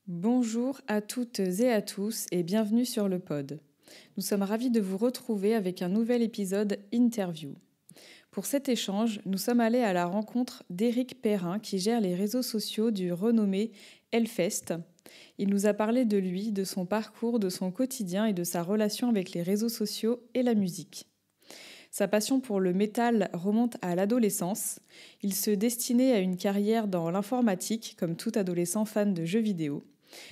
Bonjour à toutes et à tous et bienvenue sur le pod. Nous sommes ravis de vous retrouver avec un nouvel épisode interview. Pour cet échange, nous sommes allés à la rencontre d'Éric Perrin qui gère les réseaux sociaux du renommé Hellfest. Il nous a parlé de lui, de son parcours, de son quotidien et de sa relation avec les réseaux sociaux et la musique. Sa passion pour le métal remonte à l'adolescence. Il se destinait à une carrière dans l'informatique, comme tout adolescent fan de jeux vidéo.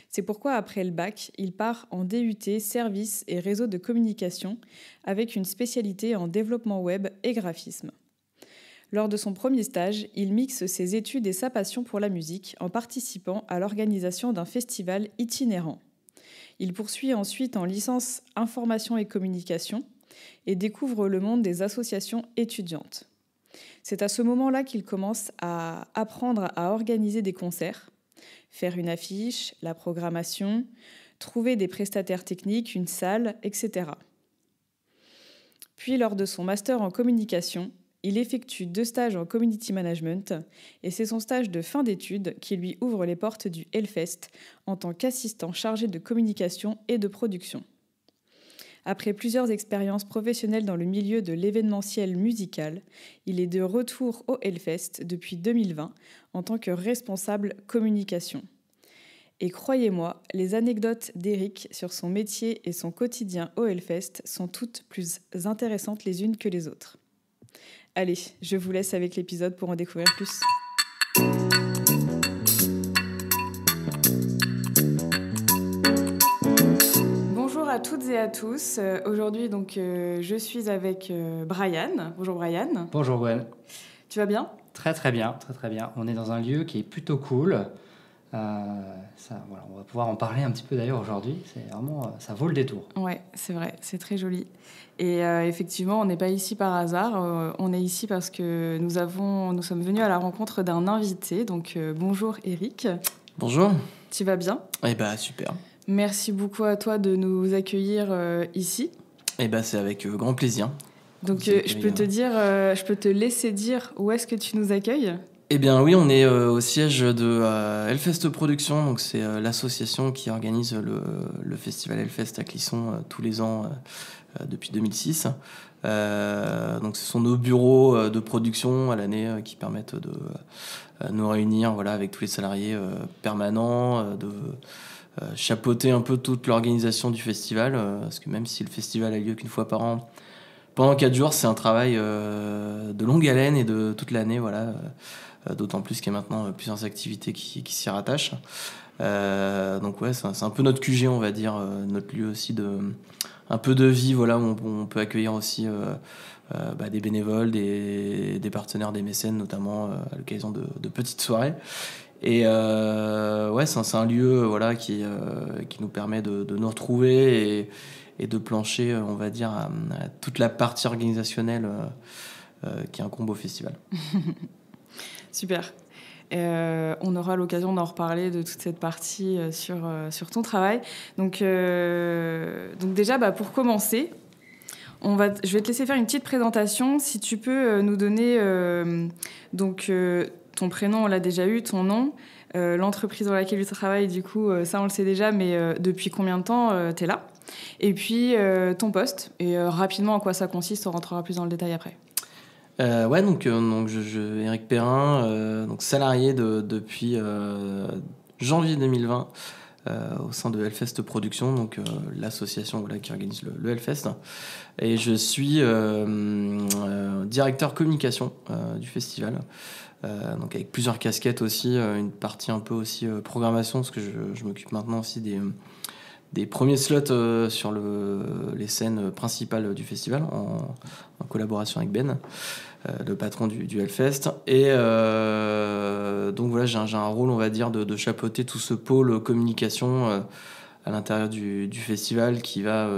C'est pourquoi, après le bac, il part en DUT Services et réseaux de communication, avec une spécialité en développement web et graphisme. Lors de son premier stage, il mixe ses études et sa passion pour la musique en participant à l'organisation d'un festival itinérant. Il poursuit ensuite en licence information et communication et découvre le monde des associations étudiantes. C'est à ce moment-là qu'il commence à apprendre à organiser des concerts, faire une affiche, la programmation, trouver des prestataires techniques, une salle, etc. Puis, lors de son master en communication, il effectue 2 stages en community management et c'est son stage de fin d'études qui lui ouvre les portes du Hellfest en tant qu'assistant chargé de communication et de production. Après plusieurs expériences professionnelles dans le milieu de l'événementiel musical, il est de retour au Hellfest depuis 2020 en tant que responsable communication. Et croyez-moi, les anecdotes d'Éric sur son métier et son quotidien au Hellfest sont toutes plus intéressantes les unes que les autres. Allez, je vous laisse avec l'épisode pour en découvrir plus. Bonjour à toutes et à tous. Aujourd'hui, je suis avec Brian. Bonjour Brian. Bonjour Gwen. Tu vas bien ? Très bien. On est dans un lieu qui est plutôt cool. On va pouvoir en parler un petit peu d'ailleurs aujourd'hui. C'est vraiment, ça vaut le détour. Ouais, c'est vrai, c'est très joli. Et effectivement, on n'est pas ici par hasard. On est ici parce que nous sommes venus à la rencontre d'un invité. Donc bonjour Éric. Bonjour. Tu vas bien ? Eh bah super. Merci beaucoup à toi de nous accueillir ici. Eh bah c'est avec grand plaisir. Donc je peux te laisser dire où est-ce que tu nous accueilles ? Eh bien oui, on est au siège de Hellfest Productions, donc c'est l'association qui organise le festival Hellfest à Clisson tous les ans depuis 2006. Donc ce sont nos bureaux de production à l'année qui permettent de nous réunir avec tous les salariés permanents, de chapeauter un peu toute l'organisation du festival, parce que même si le festival a lieu qu'une fois par an, pendant 4 jours, c'est un travail de longue haleine et de toute l'année, d'autant plus qu'il y a maintenant plusieurs activités qui s'y rattachent. Donc ouais, c'est un peu notre QG, on va dire, notre lieu aussi un peu de vie, où on peut accueillir aussi des bénévoles, des partenaires, des mécènes, notamment à l'occasion de petites soirées. Et c'est un lieu qui nous permet de nous retrouver et de plancher, on va dire, à toute la partie organisationnelle qui incombe au festival. Super. On aura l'occasion d'en reparler de toute cette partie sur ton travail. Donc déjà, pour commencer, je vais te laisser faire une petite présentation. Si tu peux nous donner ton prénom, on l'a déjà eu, ton nom, l'entreprise dans laquelle tu travailles, du coup, ça on le sait déjà, mais depuis combien de temps tu es là ? Et puis ton poste, et rapidement en quoi ça consiste, on rentrera plus dans le détail après. Éric Perrin, salarié depuis janvier 2020 au sein de Hellfest Productions, l'association qui organise le Hellfest. Et je suis directeur communication du festival, avec plusieurs casquettes aussi, une partie un peu aussi programmation, parce que je m'occupe maintenant aussi des premiers slots sur les scènes principales du festival en collaboration avec Ben, le patron du Hellfest. Et j'ai un rôle, on va dire, de chapeauter tout ce pôle communication à l'intérieur du festival qui va,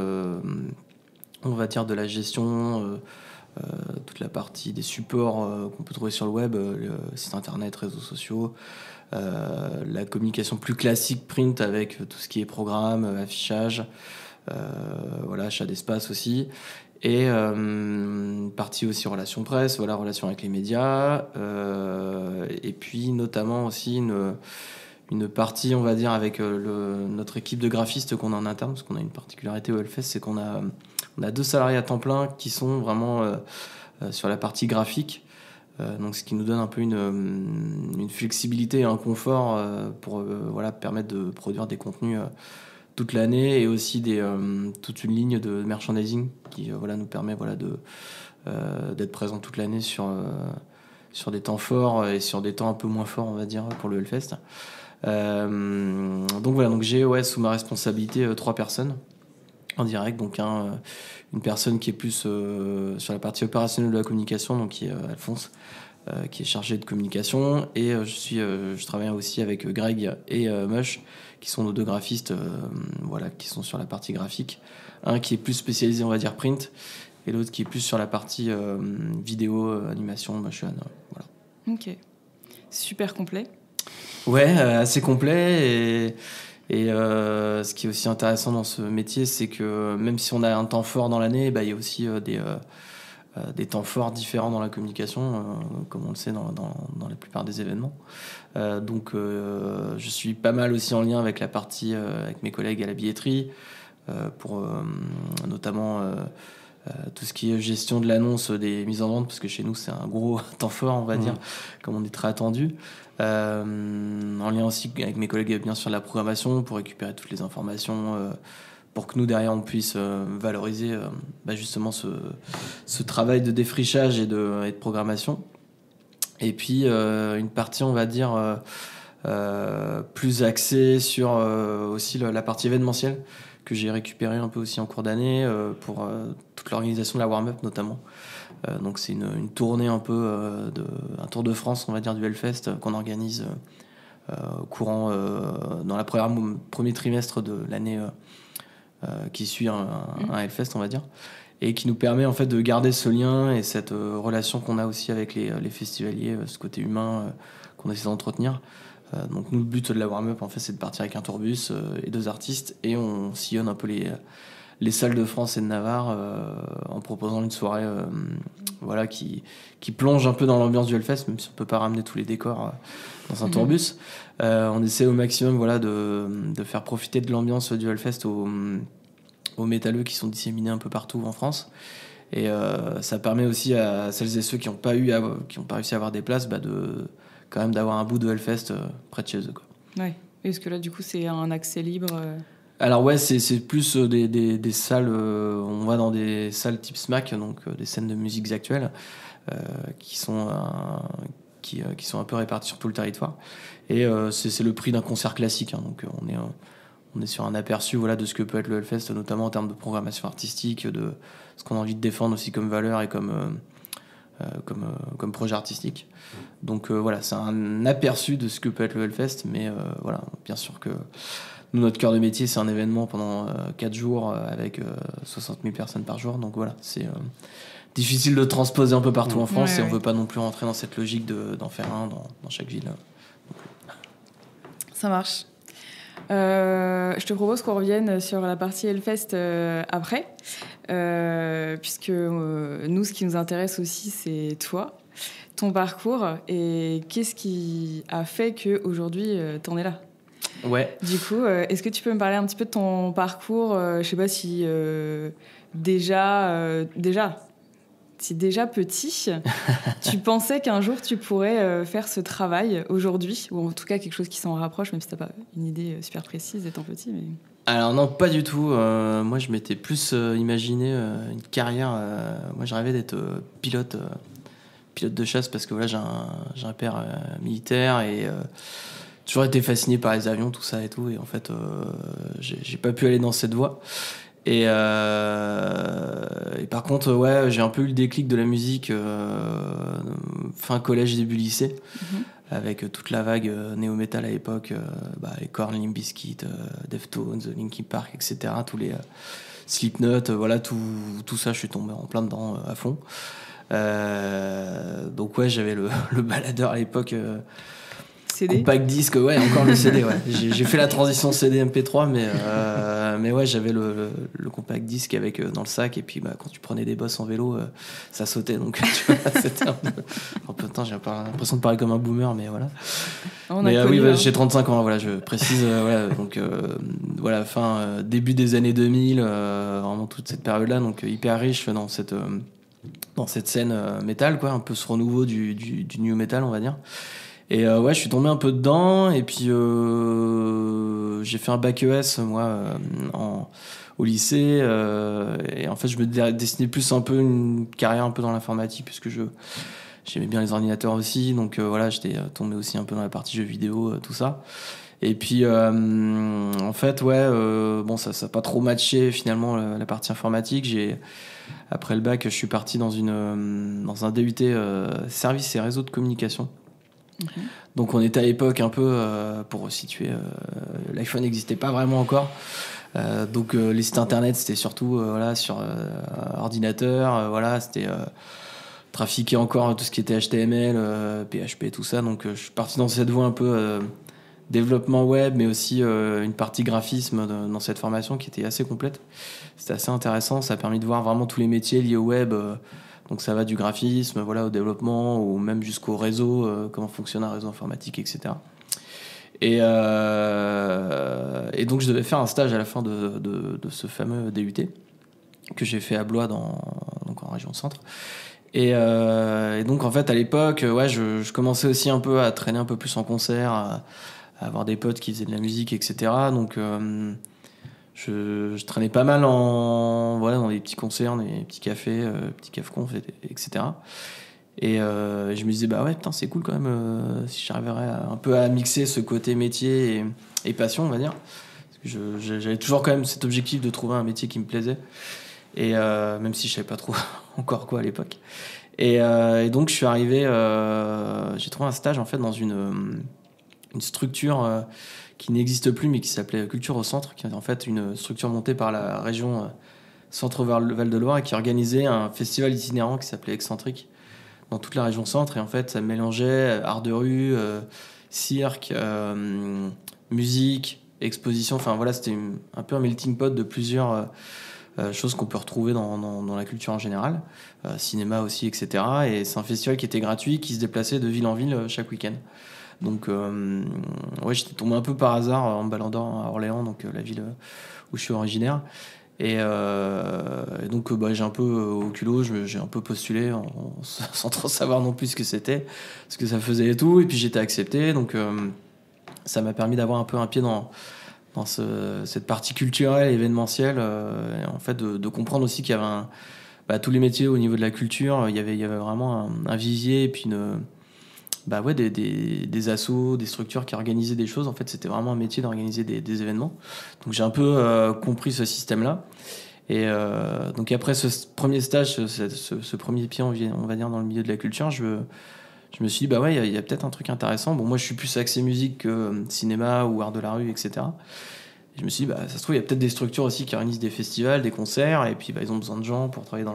on va dire, de la gestion, toute la partie des supports qu'on peut trouver sur le web, le site internet, réseaux sociaux, la communication plus classique print avec tout ce qui est programme, affichage, achat d'espace aussi, et partie aussi relations relations avec les médias, et puis notamment aussi une partie, on va dire, avec notre équipe de graphistes qu'on a en interne, parce qu'on a une particularité au Hellfest, c'est qu'on a 2 salariés à temps plein qui sont vraiment sur la partie graphique. Donc ce qui nous donne un peu une flexibilité et un confort pour permettre de produire des contenus toute l'année, et aussi toute une ligne de merchandising qui nous permet d'être présent toute l'année sur des temps forts et sur des temps un peu moins forts, on va dire, pour le Hellfest. Donc j'ai sous ma responsabilité 3 personnes en direct, donc une personne qui est plus sur la partie opérationnelle de la communication, donc qui est Alphonse, qui est chargé de communication, et je travaille aussi avec Greg et Mush, qui sont nos 2 graphistes qui sont sur la partie graphique, un qui est plus spécialisé, on va dire, print, et l'autre qui est plus sur la partie vidéo, animation, motion, voilà. Ok, super complet. Ouais, assez complet, et ce qui est aussi intéressant dans ce métier, c'est que même si on a un temps fort dans l'année, il y a aussi des temps forts différents dans la communication, comme on le sait dans la plupart des événements. Donc je suis pas mal aussi en lien avec la partie, avec mes collègues à la billetterie, pour notamment tout ce qui est gestion de l'annonce des mises en vente, parce que chez nous c'est un gros temps fort, on va dire, comme on est très attendu. En lien aussi avec mes collègues, bien sûr, de la programmation, pour récupérer toutes les informations, pour que nous derrière on puisse valoriser justement ce travail de défrichage et de programmation. Et puis une partie, on va dire, plus axée sur aussi la partie événementielle, que j'ai récupérée un peu aussi en cours d'année, pour toute l'organisation de la warm-up notamment. Donc c'est une tournée un peu un tour de France, on va dire, du Hellfest, qu'on organise courant dans la premier trimestre de l'année qui suit un Hellfest, on va dire, et qui nous permet en fait de garder ce lien et cette relation qu'on a aussi avec les festivaliers, ce côté humain qu'on essaie d'entretenir. Donc nous, le but de la warm-up, en fait, c'est de partir avec un tourbus et 2 artistes, et on sillonne un peu les salles de France et de Navarre en proposant une soirée qui plonge un peu dans l'ambiance du Hellfest, même si on peut pas ramener tous les décors dans un tourbus. On essaie au maximum de faire profiter de l'ambiance du Hellfest aux métalleux qui sont disséminés un peu partout en France, et ça permet aussi à celles et ceux qui n'ont pas réussi à avoir des places, quand même d'avoir un bout de Hellfest près de chez eux, quoi. Ouais. Est-ce que là du coup c'est un accès libre Alors ouais, c'est plus des salles, on va dans des salles type SMAC, donc des scènes de musiques actuelles, qui sont un peu réparties sur tout le territoire, et c'est le prix d'un concert classique, hein, donc on est sur un aperçu de ce que peut être le Hellfest, notamment en termes de programmation artistique, de ce qu'on a envie de défendre aussi comme valeur et comme projet artistique. Donc c'est un aperçu de ce que peut être le Hellfest, mais bien sûr que nous, notre cœur de métier, c'est un événement pendant 4 jours avec 60 000 personnes par jour. Donc c'est difficile de transposer un peu partout en France, et on veut pas non plus rentrer dans cette logique d'en faire un dans chaque ville. Ça marche. Je te propose qu'on revienne sur la partie Hellfest après, puisque nous, ce qui nous intéresse aussi, c'est toi, ton parcours, et qu'est-ce qui a fait qu'aujourd'hui, t'en es là. Ouais. Du coup, est-ce que tu peux me parler un petit peu de ton parcours ? Je sais pas si si déjà petit, tu pensais qu'un jour tu pourrais faire ce travail aujourd'hui, ou en tout cas quelque chose qui s'en rapproche, même si t'as pas une idée super précise étant petit. Mais... Alors non, pas du tout. Moi, je m'étais plus imaginé une carrière. Moi, je rêvais d'être pilote de chasse, parce que j'ai un père militaire, et toujours été fasciné par les avions, tout ça et tout. Et en fait, j'ai pas pu aller dans cette voie. Et par contre, j'ai un peu eu le déclic de la musique fin collège, début lycée, avec toute la vague néo-metal à l'époque, les Korn, Limp Bizkit, Deftones, Linkin Park, etc. Tous les Slipknot, tout ça, je suis tombé en plein dedans à fond. Donc j'avais le baladeur à l'époque. CD. Compact disque, encore le CD, ouais. J'ai fait la transition CD MP3, mais ouais, j'avais le compact disque avec dans le sac, et puis quand tu prenais des bosses en vélo, ça sautait. Donc tu vois, c'était un peu... En peu de temps, j'ai l'impression de parler comme un boomer, mais voilà. Mais oui, j'ai 35 ans, voilà, je précise. Voilà, donc voilà, début des années 2000, vraiment toute cette période-là, donc hyper riche dans cette scène métal, quoi, un peu ce renouveau du new metal, on va dire. Et ouais, je suis tombé un peu dedans, et puis j'ai fait un bac ES, moi, au lycée, et en fait, je me destinais plus un peu une carrière un peu dans l'informatique, puisque j'aimais bien les ordinateurs aussi, donc voilà, j'étais tombé aussi un peu dans la partie jeux vidéo, tout ça. Et puis, en fait, ouais, bon, ça n'a pas trop matché finalement la partie informatique. Après le bac, je suis parti dans un DUT services et réseaux de communication. Okay. Donc on était à l'époque un peu, pour situer, l'iPhone n'existait pas vraiment encore. Donc les sites internet, c'était surtout voilà, sur ordinateur. Voilà, c'était trafiquer encore tout ce qui était HTML, PHP, tout ça. Donc je suis parti dans cette voie un peu développement web, mais aussi une partie graphisme dans cette formation qui était assez complète. C'était assez intéressant, ça a permis de voir vraiment tous les métiers liés au web. Donc ça va du graphisme, voilà, au développement, ou même jusqu'au réseau, comment fonctionne un réseau informatique, etc. Et donc je devais faire un stage à la fin de ce fameux DUT que j'ai fait à Blois, donc en région centre. Et donc en fait à l'époque, ouais, je commençais aussi un peu à traîner un peu plus en concert, à avoir des potes qui faisaient de la musique, etc. Donc je traînais pas mal dans des petits concerts, des petits cafés, petits cafconf, etc. Et je me disais, bah ouais, putain, c'est cool quand même, si j'arriverais un peu à mixer ce côté métier et passion, on va dire. Parce que j'avais toujours quand même cet objectif de trouver un métier qui me plaisait. Et même si je savais pas trop encore quoi à l'époque. Et donc je suis arrivé, j'ai trouvé un stage en fait dans une structure qui n'existe plus, mais qui s'appelait Culture au Centre, qui est en fait une structure montée par la région Centre-Val de Loire, et qui organisait un festival itinérant qui s'appelait Excentrique dans toute la région Centre. Et en fait, ça mélangeait art de rue, cirque, musique, exposition. Enfin voilà, c'était un peu un melting pot de plusieurs choses qu'on peut retrouver dans la culture en général, cinéma aussi, etc. Et c'est un festival qui était gratuit, qui se déplaçait de ville en ville chaque week-end. Donc ouais, j'étais tombé un peu par hasard en me baladant à Orléans, donc la ville où je suis originaire. Et donc j'ai un peu au culot, j'ai un peu postulé sans trop savoir non plus ce que c'était, ce que ça faisait et tout. Et puis j'étais accepté, donc ça m'a permis d'avoir un peu un pied dans cette partie culturelle, événementielle, et en fait de comprendre aussi qu'il y avait tous les métiers au niveau de la culture, il y avait vraiment un vivier, et puis des assos, des structures qui organisaient des choses. En fait, c'était vraiment un métier d'organiser des événements. Donc j'ai un peu compris ce système-là. Et donc après ce premier stage, ce premier pied, on va dire, dans le milieu de la culture, je me suis dit, bah ouais, il y a peut-être un truc intéressant. Bon, moi, je suis plus axé musique que cinéma ou art de la rue, etc. Et je me suis dit, bah, ça se trouve, il y a peut-être des structures aussi qui organisent des festivals, des concerts, et puis ils ont besoin de gens pour travailler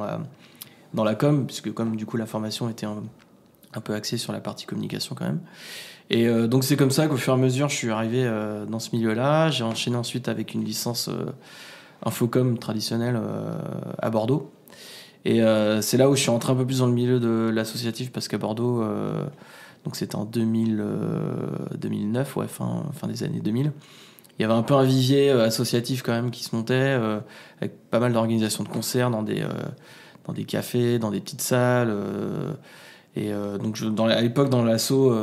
dans la com, puisque comme du coup la formation était un peu axée sur la partie communication quand même. Et donc c'est comme ça qu'au fur et à mesure, je suis arrivé dans ce milieu-là. J'ai enchaîné ensuite avec une licence infocom traditionnelle à Bordeaux. Et c'est là où je suis rentré un peu plus dans le milieu de l'associatif, parce qu'à Bordeaux, donc c'était en 2009, ouais, fin des années 2000, il y avait un peu un vivier associatif quand même qui se montait, avec pas mal d'organisations de concerts dans des cafés, dans des petites salles. Et donc à l'époque, dans l'asso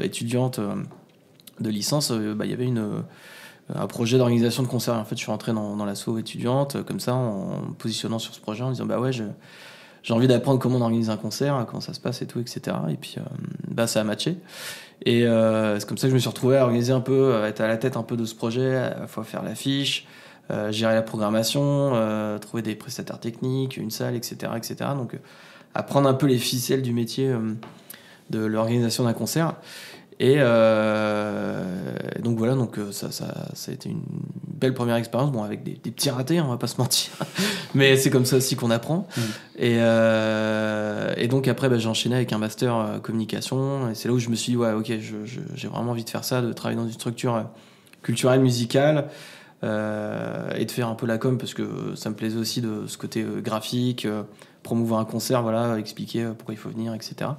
étudiante de licence, il y avait un projet d'organisation de concert. En fait, je suis rentré dans l'asso étudiante comme ça, en me positionnant sur ce projet, en disant bah ouais, j'ai envie d'apprendre comment on organise un concert, comment ça se passe et tout, etc. Et puis ça a matché. Et c'est comme ça que je me suis retrouvé à organiser un peu, à être à la tête un peu de ce projet, à la fois faire l'affiche, gérer la programmation, trouver des prestataires techniques, une salle, etc., etc. Donc apprendre un peu les ficelles du métier de l'organisation d'un concert. Et donc voilà, ça a été une belle première expérience, bon, avec des petits ratés, on va pas se mentir, mais c'est comme ça aussi qu'on apprend. Et donc après, j'ai enchaîné avec un master communication, et c'est là où je me suis dit ouais, ok, j'ai vraiment envie de faire ça, de travailler dans une structure culturelle, musicale, et de faire un peu la com parce que ça me plaisait aussi de ce côté graphique, promouvoir un concert, voilà, expliquer pourquoi il faut venir, etc. Parce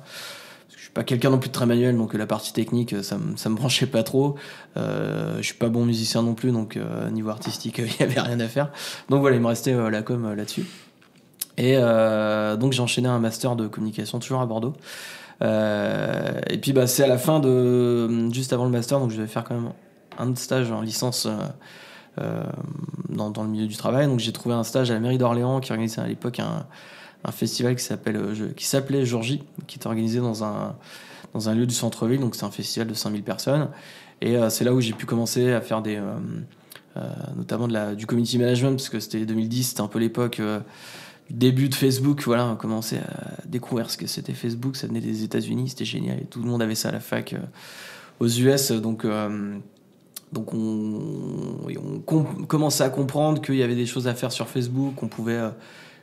que je suis pas quelqu'un non plus de très manuel, donc la partie technique, ça me branchait pas trop. Je suis pas bon musicien non plus, donc niveau artistique, il y avait rien à faire. Donc voilà, il me restait la com là-dessus. Et donc j'ai enchaîné un master de communication toujours à Bordeaux. Et puis c'est à la fin juste avant le master, donc je devais faire quand même un autre stage en licence dans le milieu du travail. Donc j'ai trouvé un stage à la mairie d'Orléans qui organisait à l'époque un festival qui s'appelait Jour J, qui était organisé dans un lieu du centre-ville. Donc c'est un festival de 5000 personnes. Et c'est là où j'ai pu commencer à faire notamment du community management, parce que c'était 2010, c'était un peu l'époque début de Facebook. Voilà, on commençait à découvrir ce que c'était Facebook. Ça venait des États-Unis, c'était génial. Et tout le monde avait ça à la fac aux US. Donc on commençait à comprendre qu'il y avait des choses à faire sur Facebook, qu'on pouvait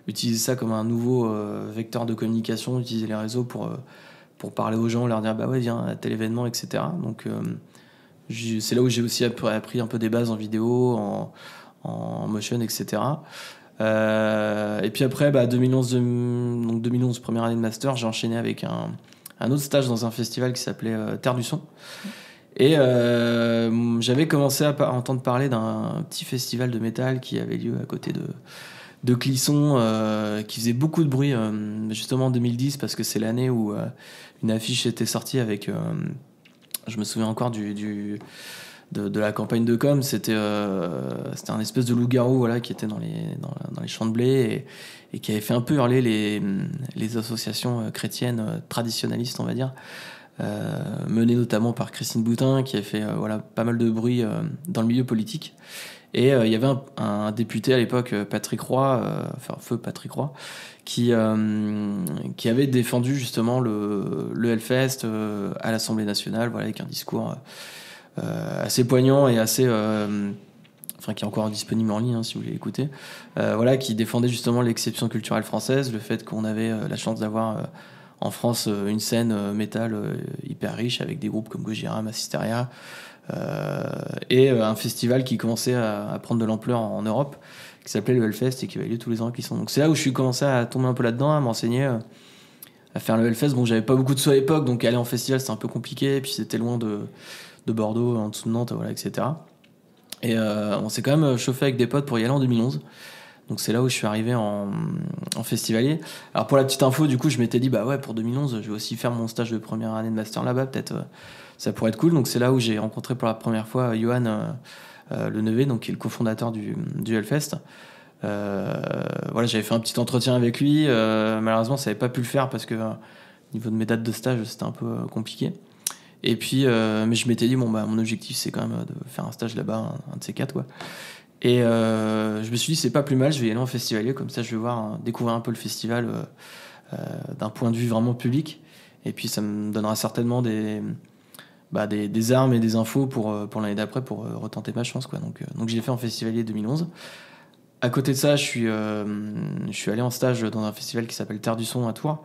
utiliser ça comme un nouveau vecteur de communication, utiliser les réseaux pour parler aux gens, leur dire bah ouais viens à tel événement, etc. Donc c'est là où j'ai aussi appris un peu des bases en vidéo, en motion, etc. Et puis après 2011, première année de master, j'ai enchaîné avec un autre stage dans un festival qui s'appelait Terre du Son. Et j'avais commencé à entendre parler d'un petit festival de métal qui avait lieu à côté de Clisson, qui faisait beaucoup de bruit justement en 2010, parce que c'est l'année où une affiche était sortie avec je me souviens encore de la campagne de com. C'était un espèce de loup-garou, voilà, qui était dans les champs de blé et qui avait fait un peu hurler les associations chrétiennes traditionnalistes, on va dire, menées notamment par Christine Boutin, qui a fait pas mal de bruit dans le milieu politique. Et il y avait un député à l'époque, Patrick Roy, feu Patrick Roy, qui avait défendu justement le Hellfest à l'Assemblée nationale, voilà, avec un discours assez poignant et assez qui est encore disponible en ligne, si vous voulez l'écouter, qui défendait justement l'exception culturelle française, le fait qu'on avait la chance d'avoir en France une scène métal hyper riche, avec des groupes comme Gojira, Massisteria, et un festival qui commençait à prendre de l'ampleur en Europe, qui s'appelait le Hellfest et qui avait lieu tous les ans à Clisson. Donc c'est là où je suis commencé à tomber un peu là-dedans, à m'enseigner, à faire le Hellfest. Bon, j'avais pas beaucoup de sous à l'époque, donc aller en festival c'était un peu compliqué, et puis c'était loin de Bordeaux, en dessous de Nantes, voilà, etc. Et on s'est quand même chauffé avec des potes pour y aller en 2011. Donc c'est là où je suis arrivé en festivalier. Alors pour la petite info, du coup, je m'étais dit, pour 2011, je vais aussi faire mon stage de première année de master là-bas, peut-être ça pourrait être cool. Donc c'est là où j'ai rencontré pour la première fois Johan Lenevé, donc qui est le cofondateur du Hellfest. J'avais fait un petit entretien avec lui. Malheureusement, ça n'avait pas pu le faire parce que au niveau de mes dates de stage, c'était un peu compliqué. Et puis, mais je m'étais dit, mon objectif, c'est quand même de faire un stage là-bas, un de ces quatre, quoi. Et je me suis dit, c'est pas plus mal, je vais y aller en festivalier, comme ça je vais découvrir un peu le festival d'un point de vue vraiment public. Et puis ça me donnera certainement des armes et des infos pour l'année d'après, pour retenter ma chance, quoi. Donc je l'ai fait en festivalier 2011. À côté de ça, je suis allé en stage dans un festival qui s'appelle Terre du Son à Tours.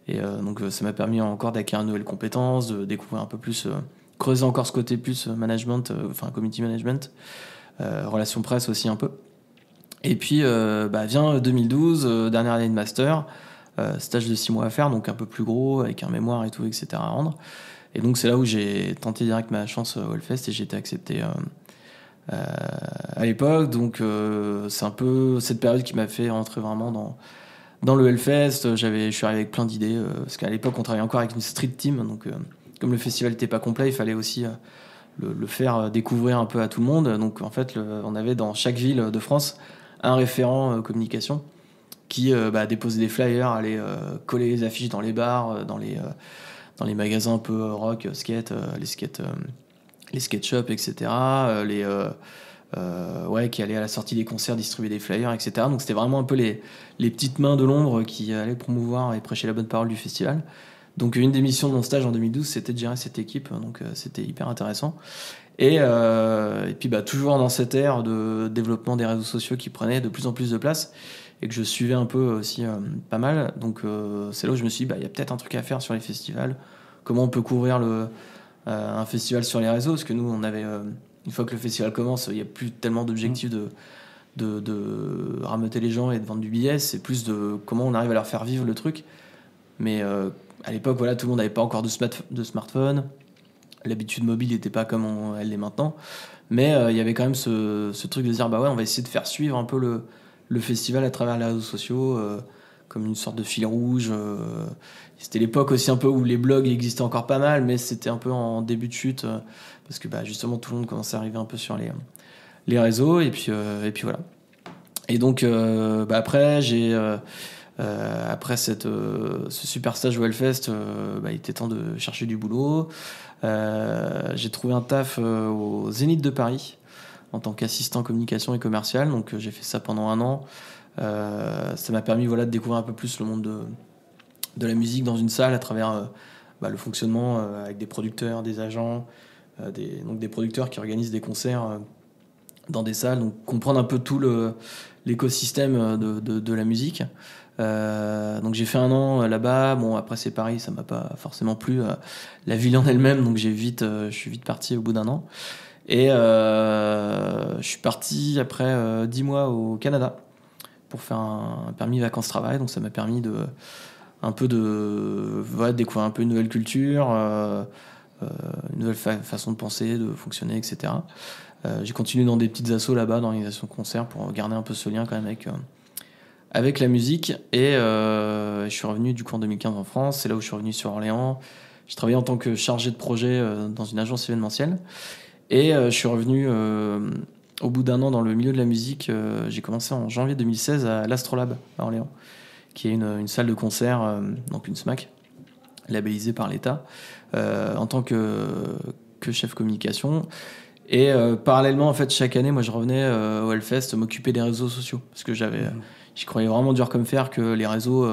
Et donc ça m'a permis encore d'acquérir de nouvelles compétences, de découvrir un peu plus, creuser encore ce côté plus management, community management, relations presse aussi un peu. Et puis vient 2012, dernière année de master, stage de 6 mois à faire, donc un peu plus gros, avec un mémoire et tout, etc. à rendre. Et donc c'est là où j'ai tenté direct ma chance au Hellfest et j'ai été accepté à l'époque. Donc c'est un peu cette période qui m'a fait rentrer vraiment dans le Hellfest. Je suis arrivé avec plein d'idées, parce qu'à l'époque on travaillait encore avec une street team, donc comme le festival n'était pas complet, il fallait aussi le faire découvrir un peu à tout le monde. Donc en fait on avait dans chaque ville de France un référent communication qui déposait des flyers, allait coller les affiches dans les bars, dans les magasins un peu rock, skate, les skate shops, etc. Qui allaient à la sortie des concerts distribuer des flyers, etc. Donc c'était vraiment un peu les petites mains de l'ombre qui allaient promouvoir et prêcher la bonne parole du festival. Donc une des missions de mon stage en 2012, c'était de gérer cette équipe, donc c'était hyper intéressant. Et puis toujours dans cette ère de développement des réseaux sociaux qui prenaient de plus en plus de place et que je suivais un peu aussi pas mal. Donc c'est là où je me suis dit, il y a peut-être un truc à faire sur les festivals. Comment on peut couvrir un festival sur les réseaux, parce que nous on avait une fois que le festival commence, il n'y a plus tellement d'objectifs de rameuter les gens et de vendre du billet. C'est plus de comment on arrive à leur faire vivre le truc. Mais à l'époque, voilà, tout le monde n'avait pas encore de smartphone. L'habitude mobile n'était pas comme elle l'est maintenant. Mais il y avait quand même ce truc de dire, bah ouais, on va essayer de faire suivre un peu le festival à travers les réseaux sociaux, comme une sorte de fil rouge. C'était l'époque aussi un peu où les blogs existaient encore pas mal, mais c'était un peu en début de chute, parce que justement tout le monde commençait à arriver un peu sur les réseaux, et puis voilà. Et donc après, après ce super stage au Hellfest, il était temps de chercher du boulot. J'ai trouvé un taf au Zénith de Paris en tant qu'assistant communication et commercial. Donc j'ai fait ça pendant 1 an. Ça m'a permis de découvrir un peu plus le monde de la musique dans une salle à travers le fonctionnement avec des producteurs, des agents, donc des producteurs qui organisent des concerts dans des salles. Donc comprendre un peu tout l'écosystème de la musique. Donc j'ai fait 1 an là-bas. Bon, après c'est Paris, ça m'a pas forcément plu, la ville en elle-même, donc je suis vite parti au bout d'1 an. Et je suis parti après 10 mois au Canada pour faire un permis vacances-travail. Donc ça m'a permis de découvrir un peu une nouvelle culture, une nouvelle façon de penser, de fonctionner, etc. J'ai continué dans des petites assos là-bas, d'organisation de concerts, pour garder un peu ce lien quand même avec la musique. Et je suis revenu du coup en 2015 en France. C'est là où je suis revenu sur Orléans. J'ai travaillé en tant que chargé de projet dans une agence événementielle. Et je suis revenu au bout d'1 an dans le milieu de la musique. J'ai commencé en janvier 2016 à l'Astrolabe à Orléans, qui est une salle de concert, donc une SMAC, labellisée par l'État, en tant que chef communication. Et parallèlement, en fait, chaque année, moi, je revenais au Hellfest m'occuper des réseaux sociaux, parce que j'y croyais vraiment dur comme fer que les réseaux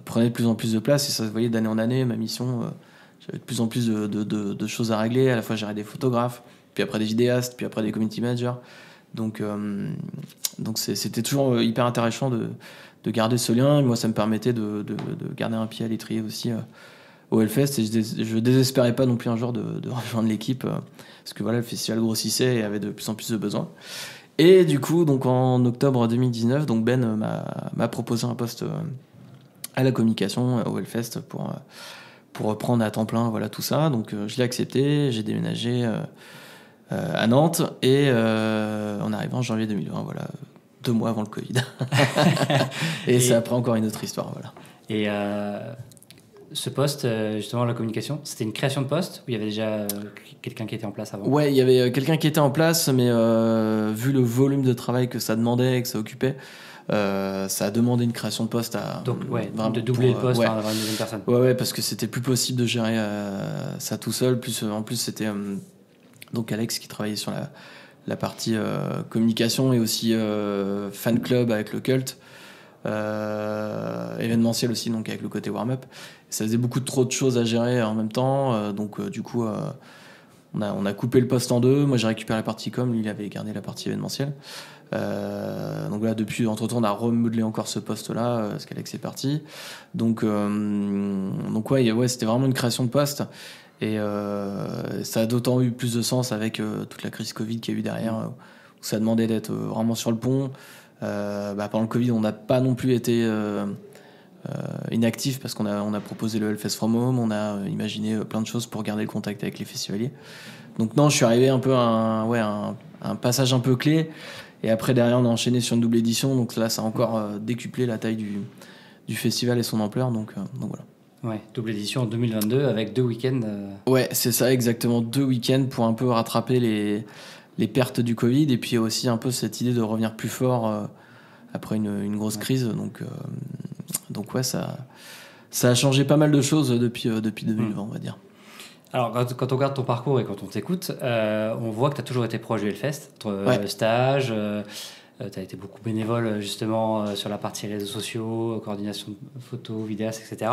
prenaient de plus en plus de place, et ça se voyait d'année en année. Ma mission, j'avais de plus en plus de choses à régler. À la fois, gérer des photographes, puis après des vidéastes, puis après des community managers. Donc c'était toujours hyper intéressant de garder ce lien. Et moi, ça me permettait de garder un pied à l'étrier aussi au Hellfest. Et je désespérais pas non plus un jour de rejoindre l'équipe, parce que voilà, le festival grossissait et avait de plus en plus de besoins. Et du coup, donc en octobre 2019, donc Ben m'a proposé un poste à la communication au Hellfest pour reprendre à temps plein, voilà, tout ça. Donc je l'ai accepté, j'ai déménagé à Nantes, et en arrivant en janvier 2020, voilà, 2 mois avant le Covid. et c'est après encore une autre histoire, voilà. Et ce poste, justement, la communication, c'était une création de poste où il y avait déjà quelqu'un qui était en place avant? Ouais, il y avait quelqu'un qui était en place, mais vu le volume de travail que ça demandait et que ça occupait, ça a demandé une création de poste donc de doubler le poste, avoir une deuxième personne. Ouais, parce que c'était plus possible de gérer ça tout seul. En plus c'était donc Alex qui travaillait sur la partie communication, et aussi fan club avec le Cult, événementiel aussi, donc avec le côté warm-up. Ça faisait trop de choses à gérer en même temps, donc du coup on a coupé le poste en 2. Moi j'ai récupéré la partie com, lui il avait gardé la partie événementielle. Donc là, depuis, entre-temps, on a remodelé encore ce poste-là, parce qu'Alex est parti. Donc ouais, c'était vraiment une création de poste. Et ça a d'autant eu plus de sens avec toute la crise Covid qu'il y a eu derrière, où ça demandait d'être vraiment sur le pont. Pendant le Covid, on n'a pas non plus été inactif, parce qu'on a proposé le Hellfest from Home, on a imaginé plein de choses pour garder le contact avec les festivaliers. Donc non, je suis arrivé un peu à un passage un peu clé. Et après, derrière, on a enchaîné sur une double édition. Donc là, ça a encore décuplé la taille du festival et son ampleur. Donc voilà. Ouais, double édition en 2022 avec 2 week-ends. Ouais, c'est ça, exactement. 2 week-ends pour un peu rattraper les pertes du Covid. Et puis aussi un peu cette idée de revenir plus fort après une grosse crise. Donc ouais, ça a changé pas mal de choses depuis 2020, on va dire. Alors, quand on regarde ton parcours et quand on t'écoute, on voit que tu as toujours été proche du Hellfest, entre stage, tu as été beaucoup bénévole justement sur la partie réseaux sociaux, coordination de photos, vidéastes, etc.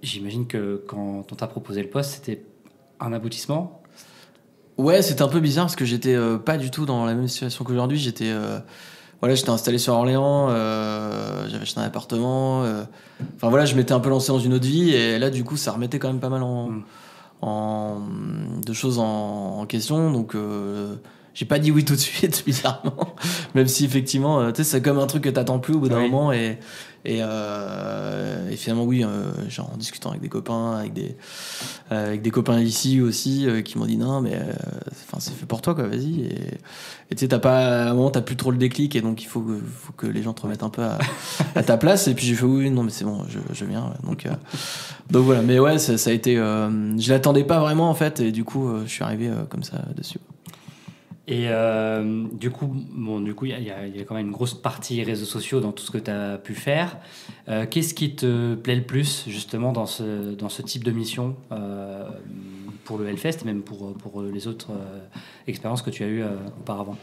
J'imagine que quand on t'a proposé le poste, c'était un aboutissement? Ouais, c'était un peu bizarre parce que j'étais pas du tout dans la même situation qu'aujourd'hui. J'étais installé sur Orléans, j'avais acheté un appartement. Je m'étais un peu lancé dans une autre vie, et là, du coup, ça remettait quand même pas mal en de choses en question. Donc, j'ai pas dit oui tout de suite, bizarrement. Même si, effectivement, tu sais, c'est comme un truc que t'attends plus au bout d'un moment. Et finalement, oui, genre en discutant avec des copains, avec des copains ici aussi, qui m'ont dit non, mais c'est fait pour toi, quoi, vas-y. Et tu sais, à un moment, t'as plus trop le déclic, et donc il faut que les gens te remettent un peu à ta place. Et puis j'ai fait oui, non, mais c'est bon, je viens. Donc voilà, mais ouais, ça a été. Je l'attendais pas vraiment, en fait, et du coup, je suis arrivé comme ça dessus. Et du coup, il y a quand même une grosse partie réseaux sociaux dans tout ce que tu as pu faire. Qu'est-ce qui te plaît le plus, justement, dans ce type de mission pour le Hellfest et même pour les autres expériences que tu as eues auparavant?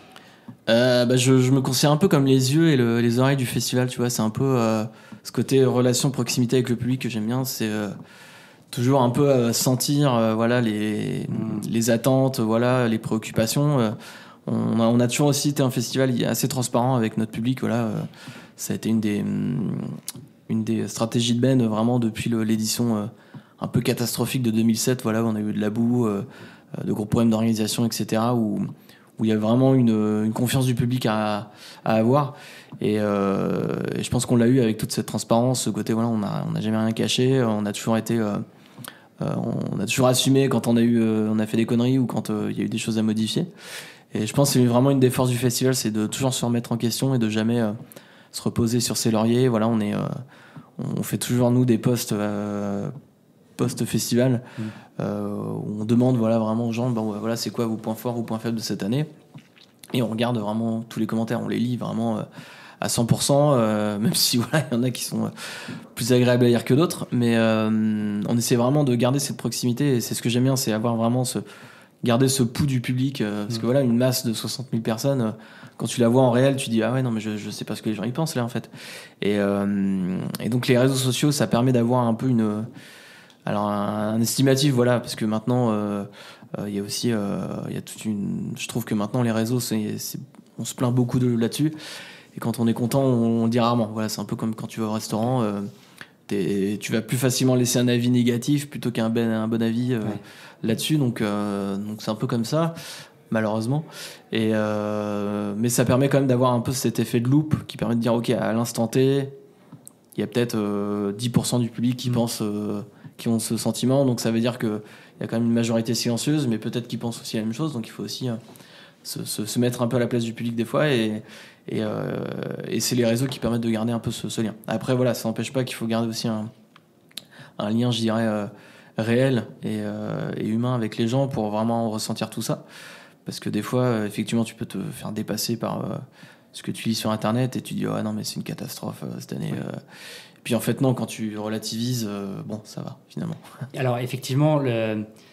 Je me considère un peu comme les yeux et les oreilles du festival, tu vois. C'est un peu ce côté relation, proximité avec le public que j'aime bien. C'est toujours un peu sentir voilà, les attentes, voilà, les préoccupations. On a toujours aussi été un festival assez transparent avec notre public. Voilà, ça a été une des stratégies de Ben vraiment depuis l'édition un peu catastrophique de 2007. Voilà, où on a eu de la boue, de gros problèmes d'organisation, etc. Où il y a vraiment une confiance du public à avoir. Et je pense qu'on l'a eu avec toute cette transparence, ce côté, voilà, on n'a jamais rien caché, on a toujours été... on a toujours assumé quand on a fait des conneries ou quand il y a eu des choses à modifier. Et je pense que c'est vraiment une des forces du festival, c'est de toujours se remettre en question et de jamais se reposer sur ses lauriers. Voilà, on fait toujours, nous, des post-festival où on demande vraiment aux gens, voilà, c'est quoi vos points forts, vos points faibles de cette année. Et on regarde vraiment tous les commentaires, on les lit vraiment à 100%, même si voilà, il y en a qui sont plus agréables à lire que d'autres, mais on essaie vraiment de garder cette proximité, et c'est ce que j'aime bien, c'est avoir vraiment garder ce pouls du public, parce que voilà, une masse de 60 000 personnes, quand tu la vois en réel, tu dis ah ouais, non mais je sais pas ce que les gens y pensent là, en fait. Et donc les réseaux sociaux, ça permet d'avoir un peu un estimatif, voilà, parce que maintenant il y a aussi je trouve que maintenant les réseaux, on se plaint beaucoup là-dessus, et quand on est content, on le dit rarement. Voilà, c'est un peu comme quand tu vas au restaurant, tu vas plus facilement laisser un avis négatif plutôt qu'un bon avis là-dessus. Donc c'est un peu comme ça, malheureusement. Mais ça permet quand même d'avoir un peu cet effet de loupe qui permet de dire ok, à l'instant T, il y a peut-être 10% du public qui pense, qui ont ce sentiment. Donc ça veut dire qu'il y a quand même une majorité silencieuse, mais peut-être qui pensent aussi la même chose. Donc il faut aussi se mettre un peu à la place du public des fois, et c'est les réseaux qui permettent de garder un peu ce lien. Après voilà, ça n'empêche pas qu'il faut garder aussi un lien, je dirais, réel et humain avec les gens pour vraiment ressentir tout ça, parce que des fois effectivement tu peux te faire dépasser par ce que tu lis sur internet et tu dis oh non mais c'est une catastrophe cette année. Et puis en fait non, quand tu relativises, bon ça va finalement. Alors effectivement,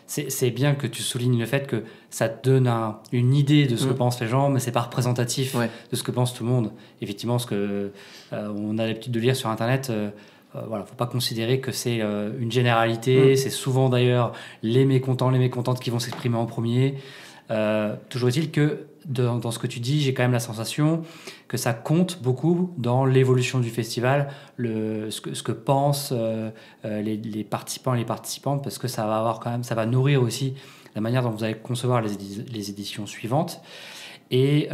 c'est bien que tu soulignes le fait que ça te donne une idée de ce que pensent les gens, mais c'est pas représentatif de ce que pense tout le monde. Effectivement, ce que on a l'habitude de lire sur internet, voilà, faut pas considérer que c'est une généralité. C'est souvent d'ailleurs les mécontentes qui vont s'exprimer en premier. Toujours est-il que dans ce que tu dis, j'ai quand même la sensation que ça compte beaucoup dans l'évolution du festival, ce que pensent les participants et les participantes, parce que ça va avoir quand même, ça va nourrir aussi la manière dont vous allez concevoir les éditions suivantes. Et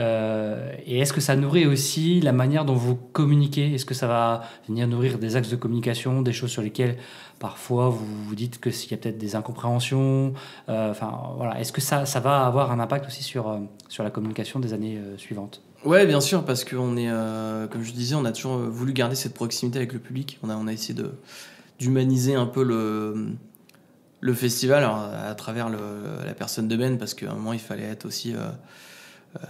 est-ce que ça nourrit aussi la manière dont vous communiquez? Est-ce que ça va venir nourrir des axes de communication, des choses sur lesquelles parfois vous vous dites qu'il y a peut-être des incompréhensions? Voilà. Est-ce que ça va avoir un impact aussi sur la communication des années suivantes? Ouais, bien sûr, parce qu'on est, comme je disais, on a toujours voulu garder cette proximité avec le public. On a essayé d'humaniser un peu le festival, alors, à travers la personne de Ben, parce qu'à un moment il fallait être aussi...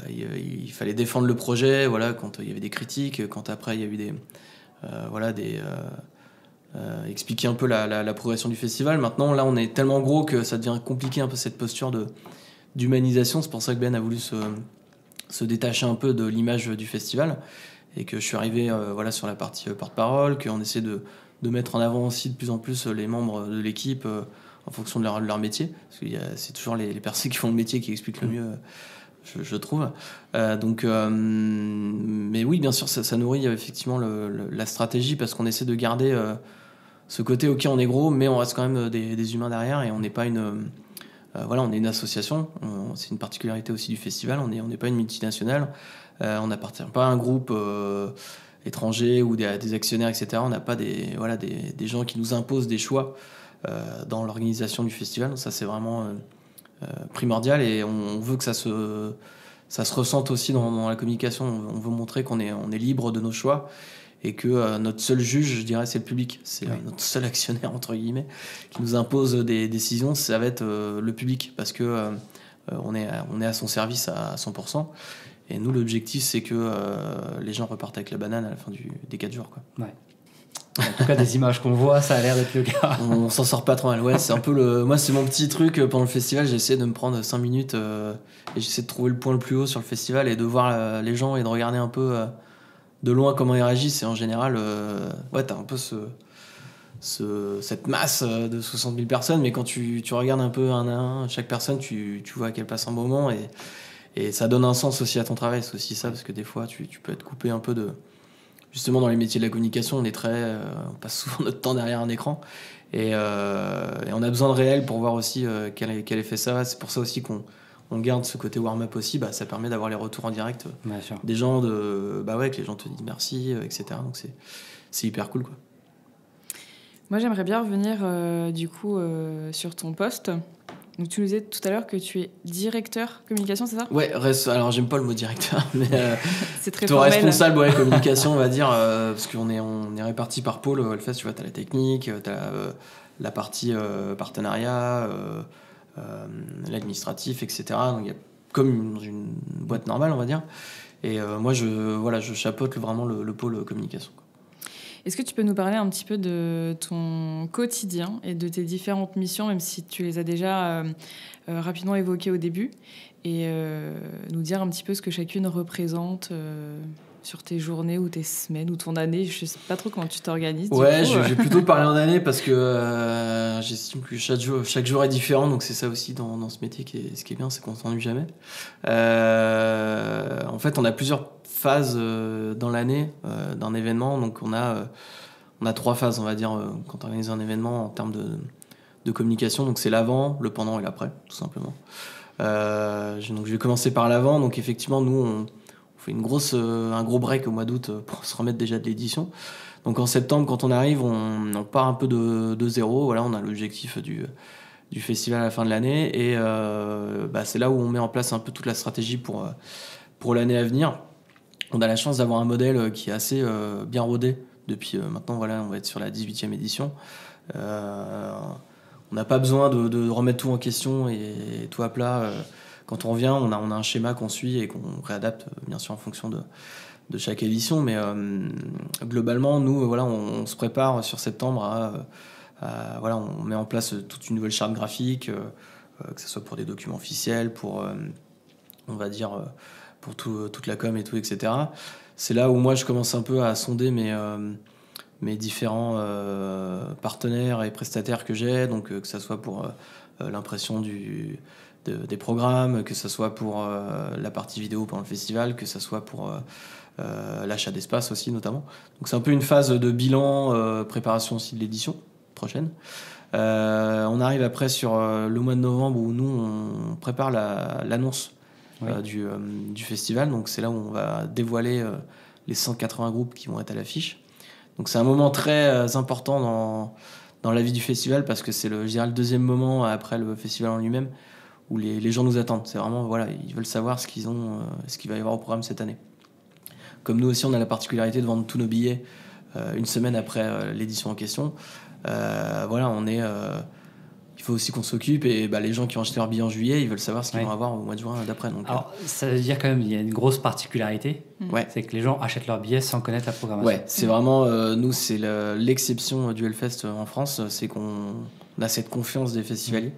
il fallait défendre le projet, voilà, quand il y avait des critiques, quand après il y a eu expliquer un peu la progression du festival. Maintenant, là, on est tellement gros que ça devient compliqué un peu cette posture d'humanisation. C'est pour ça que Ben a voulu se détacher un peu de l'image du festival, et que je suis arrivé sur la partie porte-parole, qu'on essaie de mettre en avant aussi de plus en plus les membres de l'équipe en fonction de leur métier, parce que c'est toujours les personnes qui font le métier qui expliquent le mieux. Je trouve. Mais oui, bien sûr, ça nourrit effectivement la stratégie, parce qu'on essaie de garder ce côté, ok, on est gros, mais on reste quand même des humains derrière, et on n'est pas on est une association. C'est une particularité aussi du festival. On n'est pas une multinationale. On n'appartient pas à un groupe étranger ou des actionnaires, etc. On n'a pas des gens qui nous imposent des choix dans l'organisation du festival. Donc ça, c'est vraiment primordial, et on veut que ça se ressente aussi dans la communication. On veut montrer qu'on est libre de nos choix, et que notre seul juge, je dirais, c'est le public. C'est notre seul actionnaire, entre guillemets, qui nous impose des décisions. Ça va être le public, parce que on est à son service à 100%. Et nous, l'objectif, c'est que les gens repartent avec la banane à la fin des 4 jours, quoi. Ouais. En tout cas, des images qu'on voit, ça a l'air d'être le cas. On s'en sort pas trop mal. Ouais, c'est un peu moi, c'est mon petit truc pendant le festival. J'essaie de me prendre 5 minutes et j'essaie de trouver le point le plus haut sur le festival, et de voir les gens et de regarder un peu de loin comment ils réagissent. Et en général, t'as un peu cette masse de 60 000 personnes, mais quand tu regardes un peu un à un chaque personne, tu vois qu'elle passe un bon moment, et ça donne un sens aussi à ton travail. C'est aussi ça, parce que des fois tu peux être coupé un peu justement, dans les métiers de la communication, on passe souvent notre temps derrière un écran, et on a besoin de réel pour voir aussi quel effet ça a. C'est pour ça aussi qu'on garde ce côté warm-up aussi. Ça permet d'avoir les retours en direct des gens, que les gens te disent merci, etc. Donc c'est hyper cool, quoi. Moi, j'aimerais bien revenir sur ton poste. Donc, tu nous disais tout à l'heure que tu es directeur communication, c'est ça ? Ouais, alors j'aime pas le mot directeur, mais c'est très formel. Responsable communication, on va dire, parce qu'on est répartis par pôle. Le fait, tu vois, t'as la technique, t'as la partie partenariat, l'administratif, etc. Donc il y a comme une boîte normale, on va dire. Et moi, je chapeaute vraiment le pôle communication. Est-ce que tu peux nous parler un petit peu de ton quotidien et de tes différentes missions, même si tu les as déjà rapidement évoquées au début, et nous dire un petit peu ce que chacune représente sur tes journées ou tes semaines ou ton année? Je ne sais pas trop comment tu t'organises. Ouais, je vais plutôt parler en année, parce que j'estime que chaque jour est différent, donc c'est ça aussi dans ce métier ce qui est bien, c'est qu'on ne s'ennuie jamais. En fait, on a plusieurs phases dans l'année d'un événement. Donc on a 3 phases, on va dire, quand on organise un événement en termes de communication. Donc c'est l'avant, le pendant et l'après, tout simplement. Donc je vais commencer par l'avant. Donc effectivement, nous on fait un gros break au mois d'août pour se remettre déjà de l'édition. Donc en septembre, quand on arrive, on part un peu de zéro. Voilà, on a l'objectif du festival à la fin de l'année, et c'est là où on met en place un peu toute la stratégie pour l'année à venir. On a la chance d'avoir un modèle qui est assez bien rodé depuis maintenant. Voilà, on va être sur la 18e édition. On n'a pas besoin de remettre tout en question et tout à plat. Quand on revient, on a un schéma qu'on suit et qu'on réadapte, bien sûr, en fonction de chaque édition. Mais globalement, nous, on se prépare sur septembre on met en place toute une nouvelle charte graphique, que ce soit pour des documents officiels, pour, on va dire, pour toute la com et tout, etc. C'est là où moi je commence un peu à sonder mes différents partenaires et prestataires que j'ai, donc que ça soit pour l'impression des programmes, que ça soit pour la partie vidéo pendant le festival, que ça soit pour l'achat d'espace aussi notamment. Donc c'est un peu une phase de bilan, préparation aussi de l'édition prochaine. On arrive après sur le mois de novembre, où nous on prépare l'annonce du festival. Donc c'est là où on va dévoiler les 180 groupes qui vont être à l'affiche. Donc c'est un moment très important dans la vie du festival, parce que c'est le deuxième moment après le festival en lui-même où les gens nous attendent. C'est vraiment, ils veulent savoir ce qu'il va y avoir au programme cette année. Comme nous aussi, on a la particularité de vendre tous nos billets une semaine après l'édition en question. Il faut aussi qu'on s'occupe, et les gens qui ont acheté leur billet en juillet, ils veulent savoir ce qu'ils vont avoir au mois de juin d'après. Donc, alors, ça veut dire quand même qu'il y a une grosse particularité, c'est que les gens achètent leurs billets sans connaître la programmation. Ouais, c'est vraiment, nous, c'est l'exception du Hellfest en France, c'est qu'on a cette confiance des festivaliers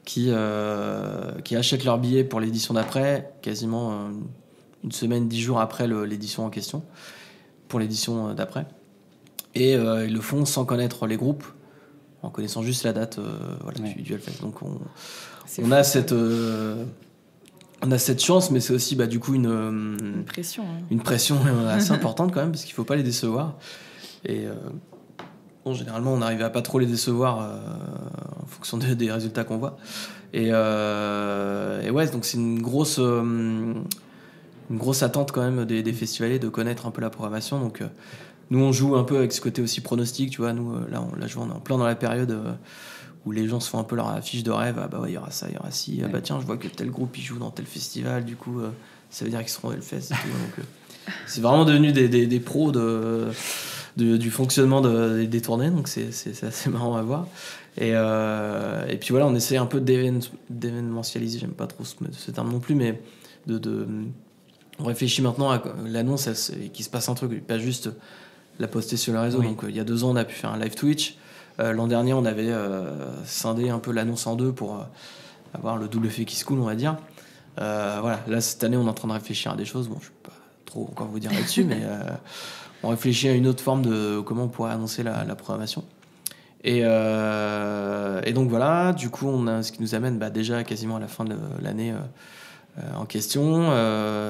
qui achètent leurs billets pour l'édition d'après, quasiment une semaine, 10 jours après l'édition en question, pour l'édition d'après. Et ils le font sans connaître les groupes, en connaissant juste la date du Hellfest. Donc on a cette chance, mais c'est aussi du coup une pression. Une pression assez importante quand même, parce qu'il ne faut pas les décevoir. Et bon, généralement, on arrive à pas trop les décevoir en fonction des résultats qu'on voit. Et ouais, donc c'est une grosse attente quand même des festivaliers de connaître un peu la programmation. Donc nous, on joue un peu avec ce côté aussi pronostic, tu vois. Nous, là, on est en plein dans la période où les gens se font un peu leur affiche de rêve. Ah bah ouais, il y aura ça, il y aura ci. Ah bah tiens, je vois que tel groupe, il joue dans tel festival. Du coup, ça veut dire qu'ils seront au Hellfest et tout. Donc c'est vraiment devenu des pros du fonctionnement des tournées. Donc c'est assez marrant à voir. Et puis voilà, on essaie un peu d'événementialiser. J'aime pas trop ce terme non plus, mais on réfléchit maintenant à l'annonce et qu'il se passe un truc, pas juste la poster sur le réseau. Oui. Donc il y a 2 ans, on a pu faire un live Twitch. L'an dernier, on avait scindé un peu l'annonce en 2 pour avoir le double effet qui se coule, on va dire. Voilà, là cette année, on est en train de réfléchir à des choses. Bon, je ne vais pas trop encore vous dire là-dessus, mais on réfléchit à une autre forme de comment on pourrait annoncer la programmation. Et donc voilà, du coup, on a ce qui nous amène déjà quasiment à la fin de l'année en question.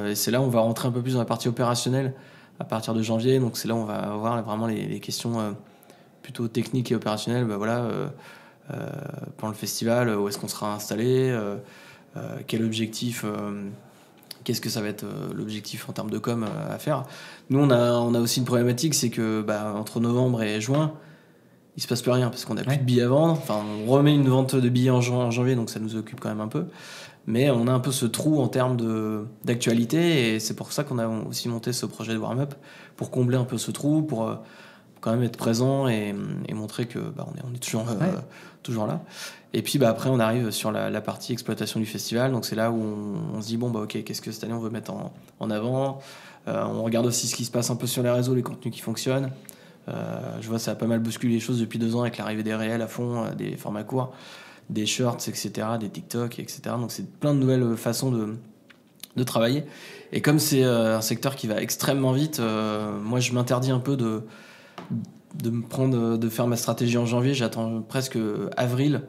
Et c'est là où on va rentrer un peu plus dans la partie opérationnelle à partir de janvier. Donc c'est là où on va avoir vraiment les questions plutôt techniques et opérationnelles. Pendant le festival, où est-ce qu'on sera installé, quel objectif, qu'est-ce que ça va être l'objectif en termes de com à faire. Nous, on a aussi une problématique, c'est que entre novembre et juin, il se passe plus rien parce qu'on a plus de billets à vendre. Enfin, on remet une vente de billets en janvier, donc ça nous occupe quand même un peu. Mais on a un peu ce trou en termes d'actualité, et c'est pour ça qu'on a aussi monté ce projet de warm-up, pour combler un peu ce trou, pour quand même être présent et montrer que on est toujours là. Et puis après, on arrive sur la partie exploitation du festival. Donc c'est là où on se dit, ok, qu'est-ce que cette année on veut mettre en avant. On regarde aussi ce qui se passe un peu sur les réseaux, les contenus qui fonctionnent. Je vois ça a pas mal bousculé les choses depuis 2 ans avec l'arrivée des réels à fond, des formats courts, des shorts, etc., des TikTok, etc. Donc c'est plein de nouvelles façons de travailler. Et comme c'est un secteur qui va extrêmement vite, moi je m'interdis un peu de faire ma stratégie en janvier. J'attends presque avril,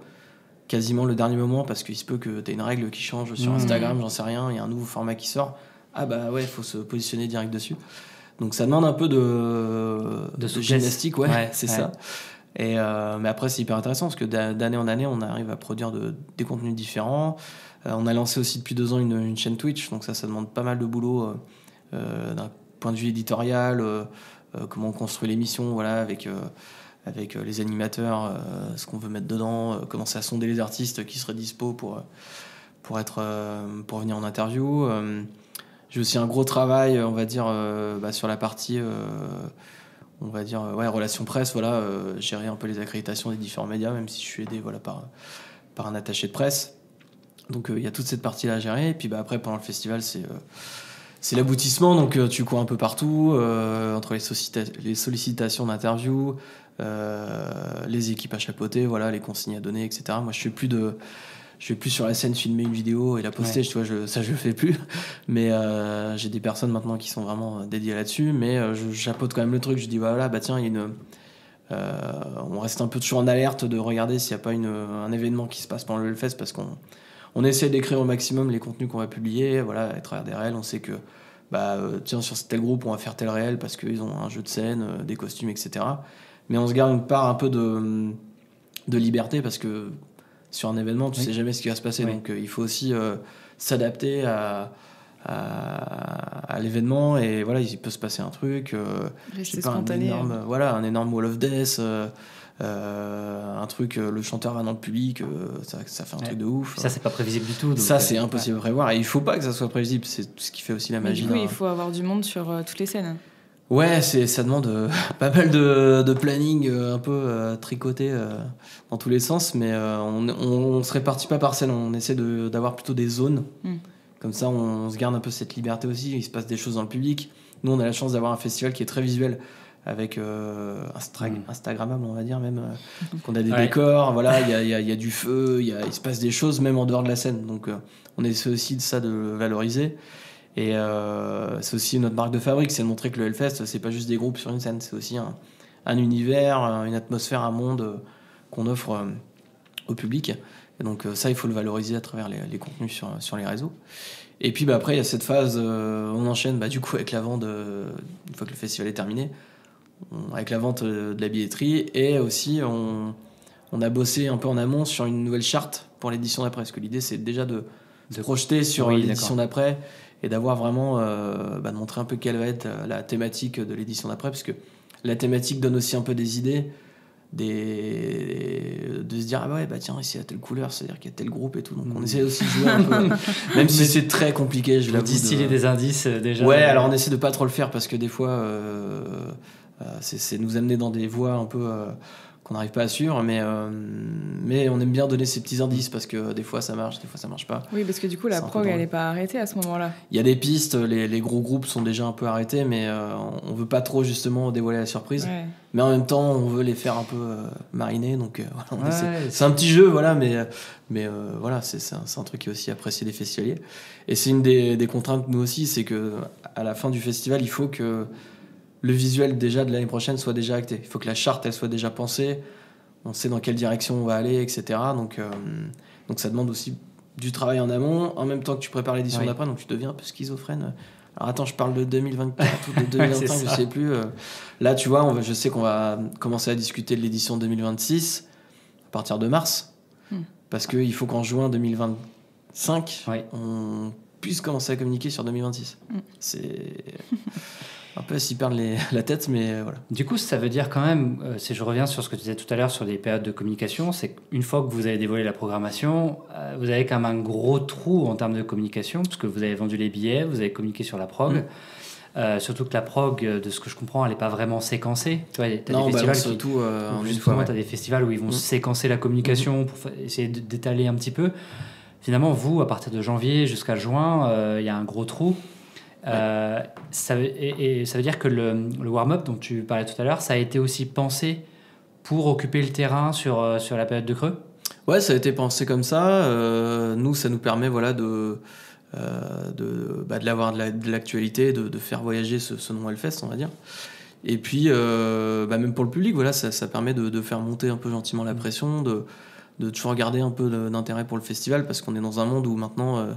quasiment le dernier moment, parce qu'il se peut que tu aies une règle qui change sur Instagram, j'en sais rien, il y a un nouveau format qui sort. Ah bah ouais, il faut se positionner direct dessus. Donc ça demande un peu de gymnastique, c'est ça. Et mais après c'est hyper intéressant parce que d'année en année on arrive à produire des contenus différents. On a lancé aussi depuis 2 ans une chaîne Twitch, donc ça demande pas mal de boulot d'un point de vue éditorial, comment on construit l'émission, voilà, avec les animateurs, ce qu'on veut mettre dedans, commencer à sonder les artistes qui seraient dispo pour venir en interview. J'ai aussi un gros travail, on va dire, sur la partie, on va dire, relations presse, voilà, gérer un peu les accréditations des différents médias, même si je suis aidé, voilà, par un attaché de presse. Donc il y a toute cette partie-là à gérer. Et puis après, pendant le festival, c'est l'aboutissement. Donc tu cours un peu partout, entre les sollicitations d'interview, les équipes à chapeauter, voilà, les consignes à donner, etc. Moi, je vais plus sur la scène filmer une vidéo et la poster, tu vois, je le fais plus. Mais j'ai des personnes maintenant qui sont vraiment dédiées là-dessus. Mais je chapeaute quand même le truc. Je dis, voilà, tiens, il y a on reste un peu toujours en alerte de regarder s'il n'y a pas un événement qui se passe pendant le Hellfest, parce qu'on essaie d'écrire au maximum les contenus qu'on va publier, voilà, à travers des réels. On sait que, tiens, sur tel groupe, on va faire tel réel parce qu'ils ont un jeu de scène, des costumes, etc. Mais on se garde une part un peu de liberté, parce que sur un événement, tu sais jamais ce qui va se passer. Donc il faut aussi s'adapter à l'événement, et voilà, il peut se passer un truc, rester spontané, un énorme wall of death, un truc, le chanteur va dans le public, ça fait un truc de ouf. Ça, c'est pas prévisible du tout. Donc ça, c'est impossible à prévoir, et il faut pas que ça soit prévisible. C'est ce qui fait aussi la magie. Du coup, il faut avoir du monde sur toutes les scènes. Ouais, ça demande pas mal de planning un peu tricoté dans tous les sens, mais on se répartit pas par scène, on essaie d'avoir plutôt des zones. Comme ça, on se garde un peu cette liberté aussi, il se passe des choses dans le public. Nous, on a la chance d'avoir un festival qui est très visuel, avec Instagrammable, on va dire même, qu'on a des décors, voilà, il y a du feu, il se passe des choses même en dehors de la scène. Donc on essaie aussi de ça, de le valoriser. Et c'est aussi notre marque de fabrique, c'est de montrer que le Hellfest, c'est pas juste des groupes sur une scène, c'est aussi un univers, une atmosphère, un monde qu'on offre au public. Et donc ça, il faut le valoriser à travers les contenus sur les réseaux. Et puis après, il y a cette phase, on enchaîne du coup avec la vente, une fois que le festival est terminé, avec la vente de la billetterie, et aussi on a bossé un peu en amont sur une nouvelle charte pour l'édition d'après, parce que l'idée c'est déjà de projeter sur l'édition d'après et d'avoir vraiment de montrer un peu quelle va être la thématique de l'édition d'après, parce que la thématique donne aussi un peu des idées, de se dire tiens, ici il y a telle couleur, c'est-à-dire qu'il y a tel groupe et tout, donc on essaie aussi de jouer un peu, même si c'est très compliqué, je l'avoue, distiller des indices déjà. Alors on essaie de pas trop le faire, parce que des fois c'est nous amener dans des voies un peu qu'on n'arrive pas à suivre, mais on aime bien donner ces petits indices, parce que des fois ça marche, des fois ça marche pas. Oui, parce que du coup la prog elle est pas arrêtée à ce moment-là. Il y a des pistes, les gros groupes sont déjà un peu arrêtés, mais on veut pas trop justement dévoiler la surprise, mais en même temps on veut les faire un peu mariner, donc voilà, c'est un petit jeu, voilà, mais voilà, c'est un truc qui est aussi apprécié des festivaliers, et c'est une des contraintes nous aussi, c'est que à la fin du festival il faut que le visuel déjà de l'année prochaine soit déjà acté. Il faut que la charte elle soit déjà pensée. On sait dans quelle direction on va aller, etc. Donc ça demande aussi du travail en amont, en même temps que tu prépares l'édition d'après. Donc tu deviens un peu schizophrène. Alors attends, je parle de 2024 ou de 2025, je sais plus. Là, tu vois, je sais qu'on va commencer à discuter de l'édition 2026 à partir de mars. Parce qu'il faut qu'en juin 2025, on puisse commencer à communiquer sur 2026. C'est... un peu à s'y perdre la tête, mais voilà. Du coup, ça veut dire quand même, si je reviens sur ce que tu disais tout à l'heure sur les périodes de communication, c'est qu'une fois que vous avez dévoilé la programmation, vous avez quand même un gros trou en termes de communication, parce que vous avez vendu les billets, vous avez communiqué sur la prog. Surtout que la prog, de ce que je comprends, elle n'est pas vraiment séquencée. Tu vois, t'as des festivals surtout t'as des festivals où ils vont séquencer la communication pour essayer d'étaler un petit peu. Finalement, vous, à partir de janvier jusqu'à juin, il y a un gros trou. Ça veut dire que le warm-up dont tu parlais tout à l'heure, ça a été aussi pensé pour occuper le terrain sur la période de creux ? Ouais, ça a été pensé comme ça. Nous, ça nous permet de l'avoir de l'actualité, de faire voyager ce nom Hellfest, on va dire. Et puis, même pour le public, voilà, ça permet de faire monter un peu gentiment la pression, de toujours garder un peu d'intérêt pour le festival, parce qu'on est dans un monde où maintenant...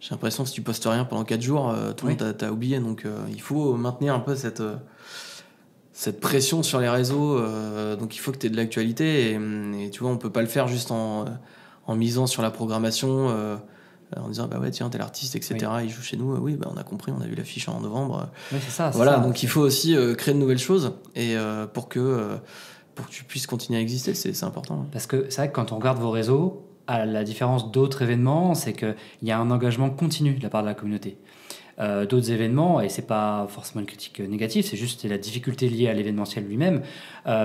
j'ai l'impression que si tu postes rien pendant 4 jours, tout le monde t'a oublié. Donc il faut maintenir un peu cette pression sur les réseaux. Donc il faut que tu aies de l'actualité. Et tu vois, on peut pas le faire juste en misant sur la programmation, en disant tiens, tel artiste, etc. Il joue chez nous. On a compris, on a vu l'affiche en novembre. Oui, c'est ça. Voilà, donc il faut aussi créer de nouvelles choses. Et pour que tu puisses continuer à exister, c'est important. Parce que c'est vrai que quand on regarde vos réseaux, à la différence d'autres événements, c'est qu'il y a un engagement continu de la part de la communauté. D'autres événements, et c'est pas forcément une critique négative, c'est juste la difficulté liée à l'événementiel lui-même.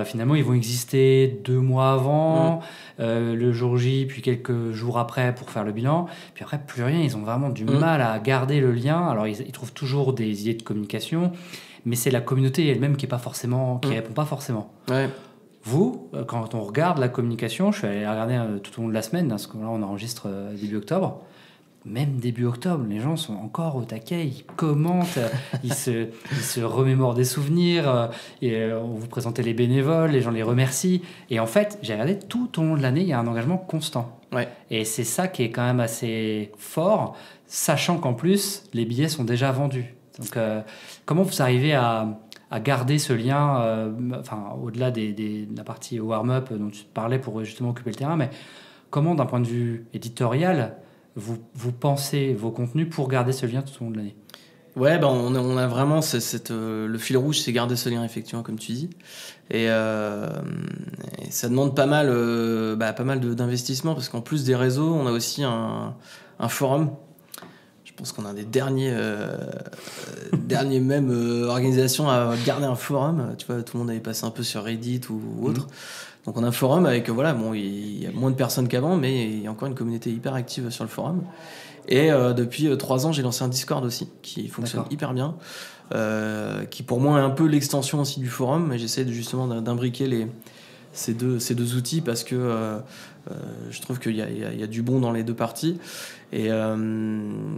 Finalement, ils vont exister 2 mois avant, le jour J, puis quelques jours après pour faire le bilan. Puis après, plus rien. Ils ont vraiment du mal à garder le lien. Alors, ils trouvent toujours des idées de communication, mais c'est la communauté elle-même qui répond pas forcément. Ouais. Vous, quand on regarde la communication, je suis allé regarder tout au long de la semaine, parce que là on enregistre début octobre, même début octobre, les gens sont encore au taquet, ils commentent, ils se remémorent des souvenirs, et on vous présentait les bénévoles, les gens les remercient, et en fait, j'ai regardé tout au long de l'année, il y a un engagement constant. Ouais. Et c'est ça qui est quand même assez fort, sachant qu'en plus, les billets sont déjà vendus. Donc, comment vous arrivez à garder ce lien, au-delà de la partie warm-up dont tu parlais pour justement occuper le terrain, mais comment, d'un point de vue éditorial, vous pensez vos contenus pour garder ce lien tout au long de l'année ? Ouais, on a vraiment le fil rouge, c'est garder ce lien, effectivement, comme tu dis. Et ça demande pas mal d'investissement, parce qu'en plus des réseaux, on a aussi un forum. Je pense qu'on a un des derniers organisations à garder un forum. Tu vois, tout le monde avait passé un peu sur Reddit ou autre. Donc on a un forum avec, il y a moins de personnes qu'avant, mais il y a encore une communauté hyper active sur le forum. Et depuis 3 ans, j'ai lancé un Discord aussi, qui fonctionne hyper bien, qui pour moi est un peu l'extension aussi du forum, mais j'essaie justement d'imbriquer ces deux outils, parce que je trouve qu'il y a du bon dans les deux parties. Et on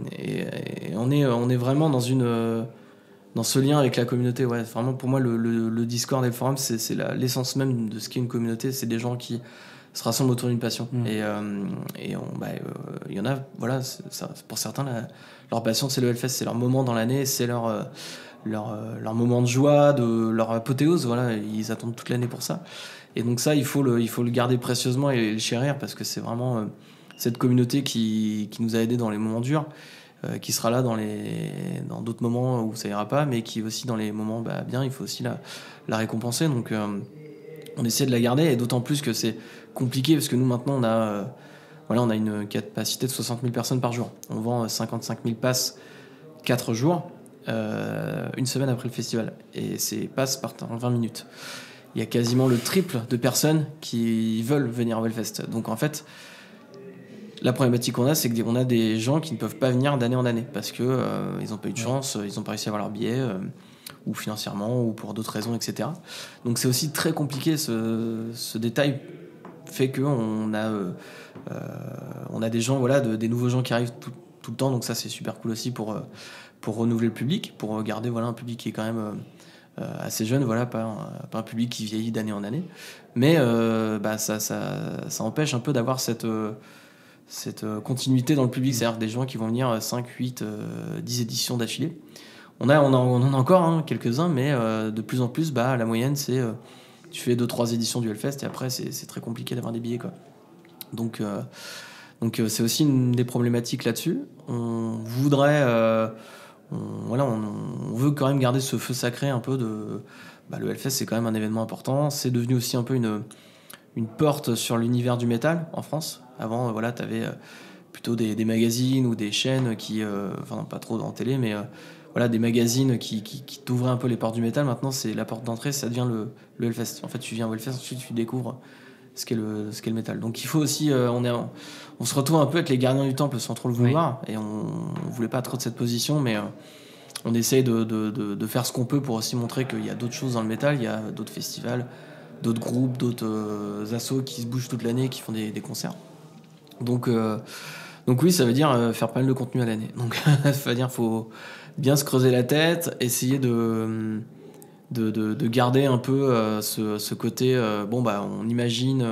est vraiment dans ce lien avec la communauté. Ouais, vraiment, pour moi, le Discord et le forum, c'est l'essence même de ce qu'est une communauté. C'est des gens qui se rassemblent autour d'une passion. Et il y en a, voilà, pour certains, leur passion, c'est le Hellfest, c'est leur moment dans l'année, c'est leur leur moment de joie, de leur apothéose. Voilà, ils attendent toute l'année pour ça. Et donc ça, il faut le garder précieusement et le chérir parce que c'est vraiment cette communauté qui nous a aidés dans les moments durs, qui sera là dans d'autres moments où ça ira pas, mais qui aussi dans les moments bien, il faut aussi la récompenser. Donc on essaie de la garder, et d'autant plus que c'est compliqué parce que nous maintenant on a une capacité de 60 000 personnes par jour. On vend 55 000 passes 4 jours, une semaine après le festival, et ces passes partent en 20 minutes. Il y a quasiment le triple de personnes qui veulent venir au Hellfest. Donc en fait, la problématique qu'on a, c'est qu'on a des gens qui ne peuvent pas venir d'année en année parce que ils n'ont pas eu de chance, ils n'ont pas réussi à avoir leur billet, ou financièrement, ou pour d'autres raisons, etc. Donc c'est aussi très compliqué. Ce détail fait qu'on a des gens, des nouveaux gens qui arrivent tout le temps. Donc ça, c'est super cool aussi pour renouveler le public, pour garder un public qui est quand même assez jeune, pas un public qui vieillit d'année en année. Mais ça empêche un peu d'avoir cette continuité dans le public, c'est-à-dire des gens qui vont venir 5, 8, 10 éditions d'affilée. On en a encore quelques-uns, mais de plus en plus, la moyenne, c'est tu fais 2-3 éditions du Hellfest et après, c'est très compliqué d'avoir des billets, quoi. Donc c'est aussi une des problématiques là-dessus. On voudrait... on veut quand même garder ce feu sacré un peu de... le Hellfest, c'est quand même un événement important. C'est devenu aussi un peu une porte sur l'univers du métal en France. Avant, t'avais plutôt des magazines ou des chaînes qui... pas trop en télé, mais... des magazines qui t'ouvraient un peu les portes du métal. Maintenant, c'est la porte d'entrée, ça devient le Hellfest. En fait, tu viens au Hellfest, ensuite tu découvres ce qu'est le métal. Donc il faut aussi... on se retrouve un peu avec les gardiens du temple sans trop le vouloir, et on voulait pas trop de cette position, mais on essaye de faire ce qu'on peut pour aussi montrer qu'il y a d'autres choses dans le métal, il y a d'autres festivals, d'autres groupes, d'autres assos qui se bougent toute l'année, qui font des concerts. Donc oui, ça veut dire faire pas mal de contenu à l'année. Donc ça veut dire faut bien se creuser la tête, essayer de garder un peu ce côté on imagine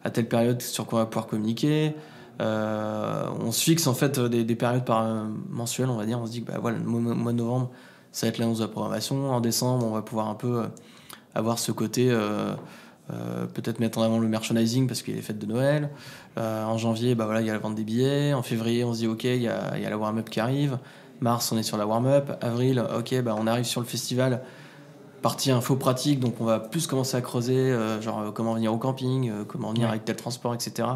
à telle période sur quoi on va pouvoir communiquer. On se fixe en fait des périodes mensuelles, on va dire. On se dit que le mois de novembre, ça va être l'annonce de la programmation. En décembre, on va pouvoir un peu avoir ce côté peut-être mettre en avant le merchandising parce qu'il y a les fêtes de Noël. En janvier, il y a la vente des billets. En février, on se dit ok, il y a la warm-up qui arrive. Mars, on est sur la warm-up. Avril, ok, on arrive sur le festival. Partie info pratique, donc on va plus commencer à creuser, comment venir au camping, comment venir avec tel transport, etc.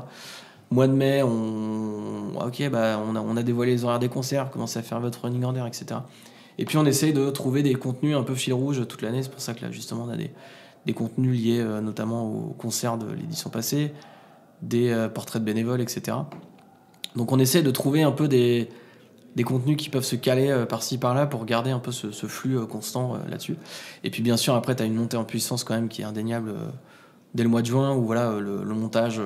Mois de mai, on a dévoilé les horaires des concerts, commencez à faire votre running order, etc. Et puis on essaye de trouver des contenus un peu fil rouge toute l'année. C'est pour ça que là, justement, on a des contenus liés notamment au concert de l'édition passée, des portraits de bénévoles, etc. Donc on essaie de trouver un peu des contenus qui peuvent se caler par-ci par-là pour garder un peu ce flux constant là-dessus. Et puis bien sûr, après, tu as une montée en puissance quand même qui est indéniable dès le mois de juin, où le montage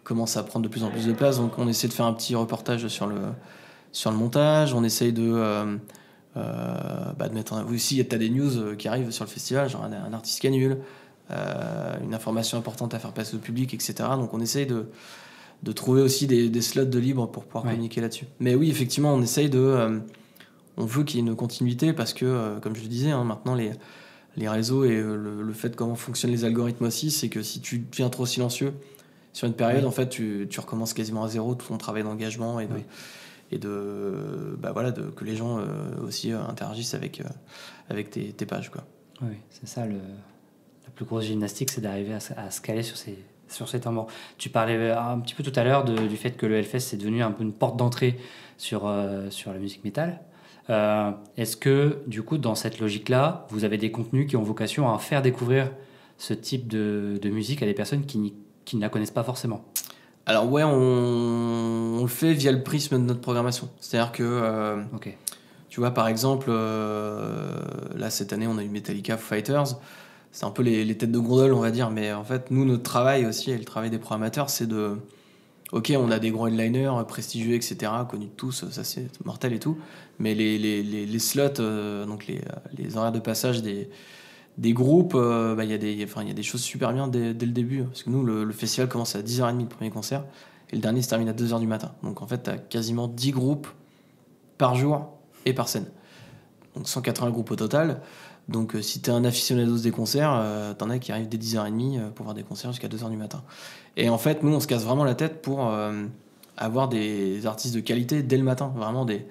commence à prendre de plus en plus de place. Donc on essaie de faire un petit reportage sur le montage. On essaye de mettre aussi, tu as des news qui arrivent sur le festival, genre un artiste qui annule, une information importante à faire passer au public, etc. Donc on essaye de trouver aussi des slots de libre pour pouvoir communiquer là-dessus. Mais oui, effectivement, on essaye on veut qu'il y ait une continuité parce que, comme je le disais, maintenant les réseaux et le fait de comment fonctionnent les algorithmes aussi, c'est que si tu deviens trop silencieux sur une période, en fait, tu recommences quasiment à zéro tout ton travail d'engagement et que les gens aussi interagissent avec tes pages, quoi. Oui, c'est ça la plus grosse gymnastique, c'est d'arriver à se caler sur ces temps morts. Tu parlais un petit peu tout à l'heure du fait que le Hellfest c'est devenu un peu une porte d'entrée sur la musique métal. Est-ce que, du coup, dans cette logique-là, vous avez des contenus qui ont vocation à faire découvrir ce type de musique à des personnes qui ne la connaissent pas forcément? Alors ouais, on le fait via le prisme de notre programmation. C'est-à-dire que, tu vois, par exemple, là, cette année, on a eu Metallica Foo Fighters. C'est un peu les têtes de gondole, on va dire. Mais en fait, nous, notre travail aussi, et le travail des programmateurs, c'est de... Ok, on a des gros headliners prestigieux, etc., connus de tous, ça c'est mortel et tout. Mais les slots, donc les horaires de passage des groupes, il y a des choses super bien dès le début. Parce que nous, le festival commence à 10h30 le premier concert, et le dernier se termine à 2h du matin. Donc en fait, tu as quasiment 10 groupes par jour et par scène. donc 180 groupes au total. Donc si t'es un aficionados des concerts, t'en as qui arrivent dès 10h30 pour voir des concerts jusqu'à 2h du matin. Et en fait, nous, on se casse vraiment la tête pour avoir des artistes de qualité dès le matin. Vraiment des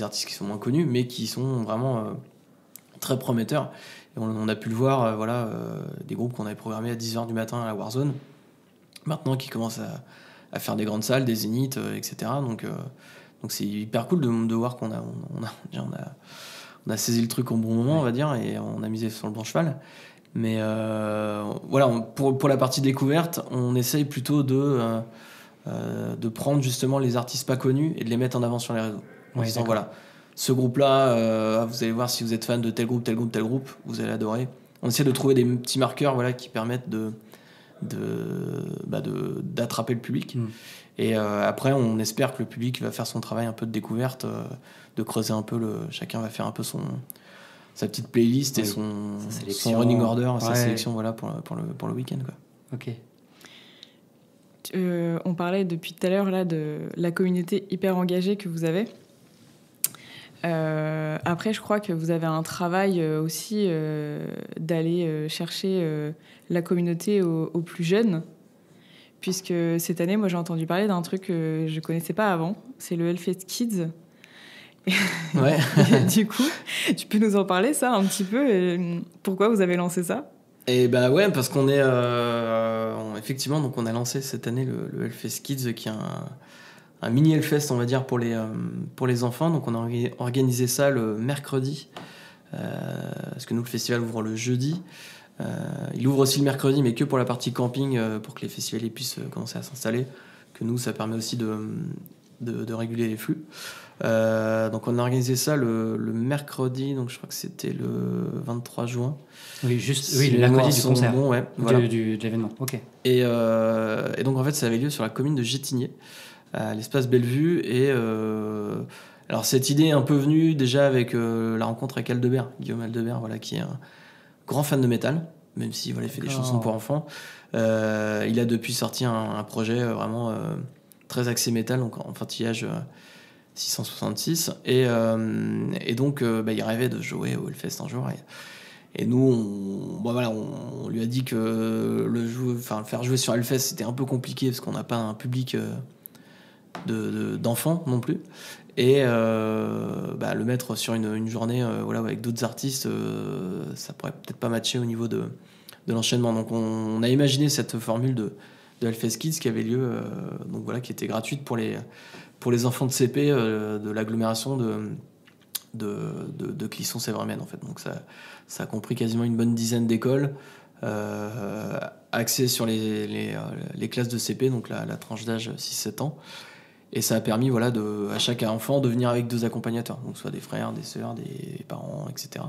artistes qui sont moins connus, mais qui sont vraiment très prometteurs. Et on a pu le voir, des groupes qu'on avait programmés à 10h du matin à la Warzone, maintenant qui commencent à faire des grandes salles, des zéniths, etc. Donc c'est hyper cool de voir qu'on a saisi le truc au bon moment, on va dire, et on a misé sur le bon cheval. Mais pour la partie découverte, on essaye plutôt de prendre justement les artistes pas connus et de les mettre en avant sur les réseaux. En disant, voilà, ce groupe-là, vous allez voir si vous êtes fan de tel groupe, tel groupe, tel groupe, vous allez adorer. On essaie de trouver des petits marqueurs qui permettent d'attraper le public. Et après, on espère que le public va faire son travail un peu de découverte, de creuser un peu chacun va faire un peu sa petite playlist et son running order, sa sélection pour le week-end, quoi. Ok. On parlait depuis tout à l'heure là, de la communauté hyper engagée que vous avez. Après, je crois que vous avez un travail aussi d'aller chercher la communauté aux plus jeunes. Puisque cette année, moi, j'ai entendu parler d'un truc que je ne connaissais pas avant. C'est le Hellfest Kids. Ouais. Du coup, tu peux nous en parler, ça, un petit peu pourquoi vous avez lancé ça? Et parce qu'on est... effectivement, donc on a lancé cette année le Hellfest Kids, qui est un mini Hellfest, on va dire, pour les enfants. Donc on a organisé ça le mercredi, parce que nous, le festival ouvre le jeudi. Il ouvre aussi le mercredi, mais que pour la partie camping, pour que les festivaliers puissent commencer à s'installer. Que nous, ça permet aussi de réguler les flux. Donc on a organisé ça le mercredi, donc je crois que c'était le 23 juin. Oui, le mercredi du concert. Bon, ouais, voilà. de l'événement, ok. Et donc en fait, ça avait lieu sur la commune de Gétigné, à l'espace Bellevue. Et alors cette idée est un peu venue déjà avec la rencontre avec Guillaume Aldebert, qui est un grand fan de métal, même si il fait des chansons pour enfants. Il a depuis sorti un projet vraiment très axé métal, donc en enfantillage 666. Et donc il rêvait de jouer au Hellfest un jour. Et nous, on lui a dit que faire jouer sur Hellfest, c'était un peu compliqué parce qu'on n'a pas un public d'enfants non plus. Et le mettre sur une journée avec d'autres artistes, ça pourrait peut-être pas matcher au niveau de l'enchaînement. Donc on a imaginé cette formule de Hellfest Kids qui avait lieu, qui était gratuite pour les enfants de CP de l'agglomération de Clisson-Sévramen, en fait. Donc ça a compris quasiment une bonne dizaine d'écoles axées sur les classes de CP, donc la tranche d'âge 6-7 ans. Et ça a permis à chaque enfant de venir avec 2 accompagnateurs, donc soit des frères, des sœurs, des parents, etc.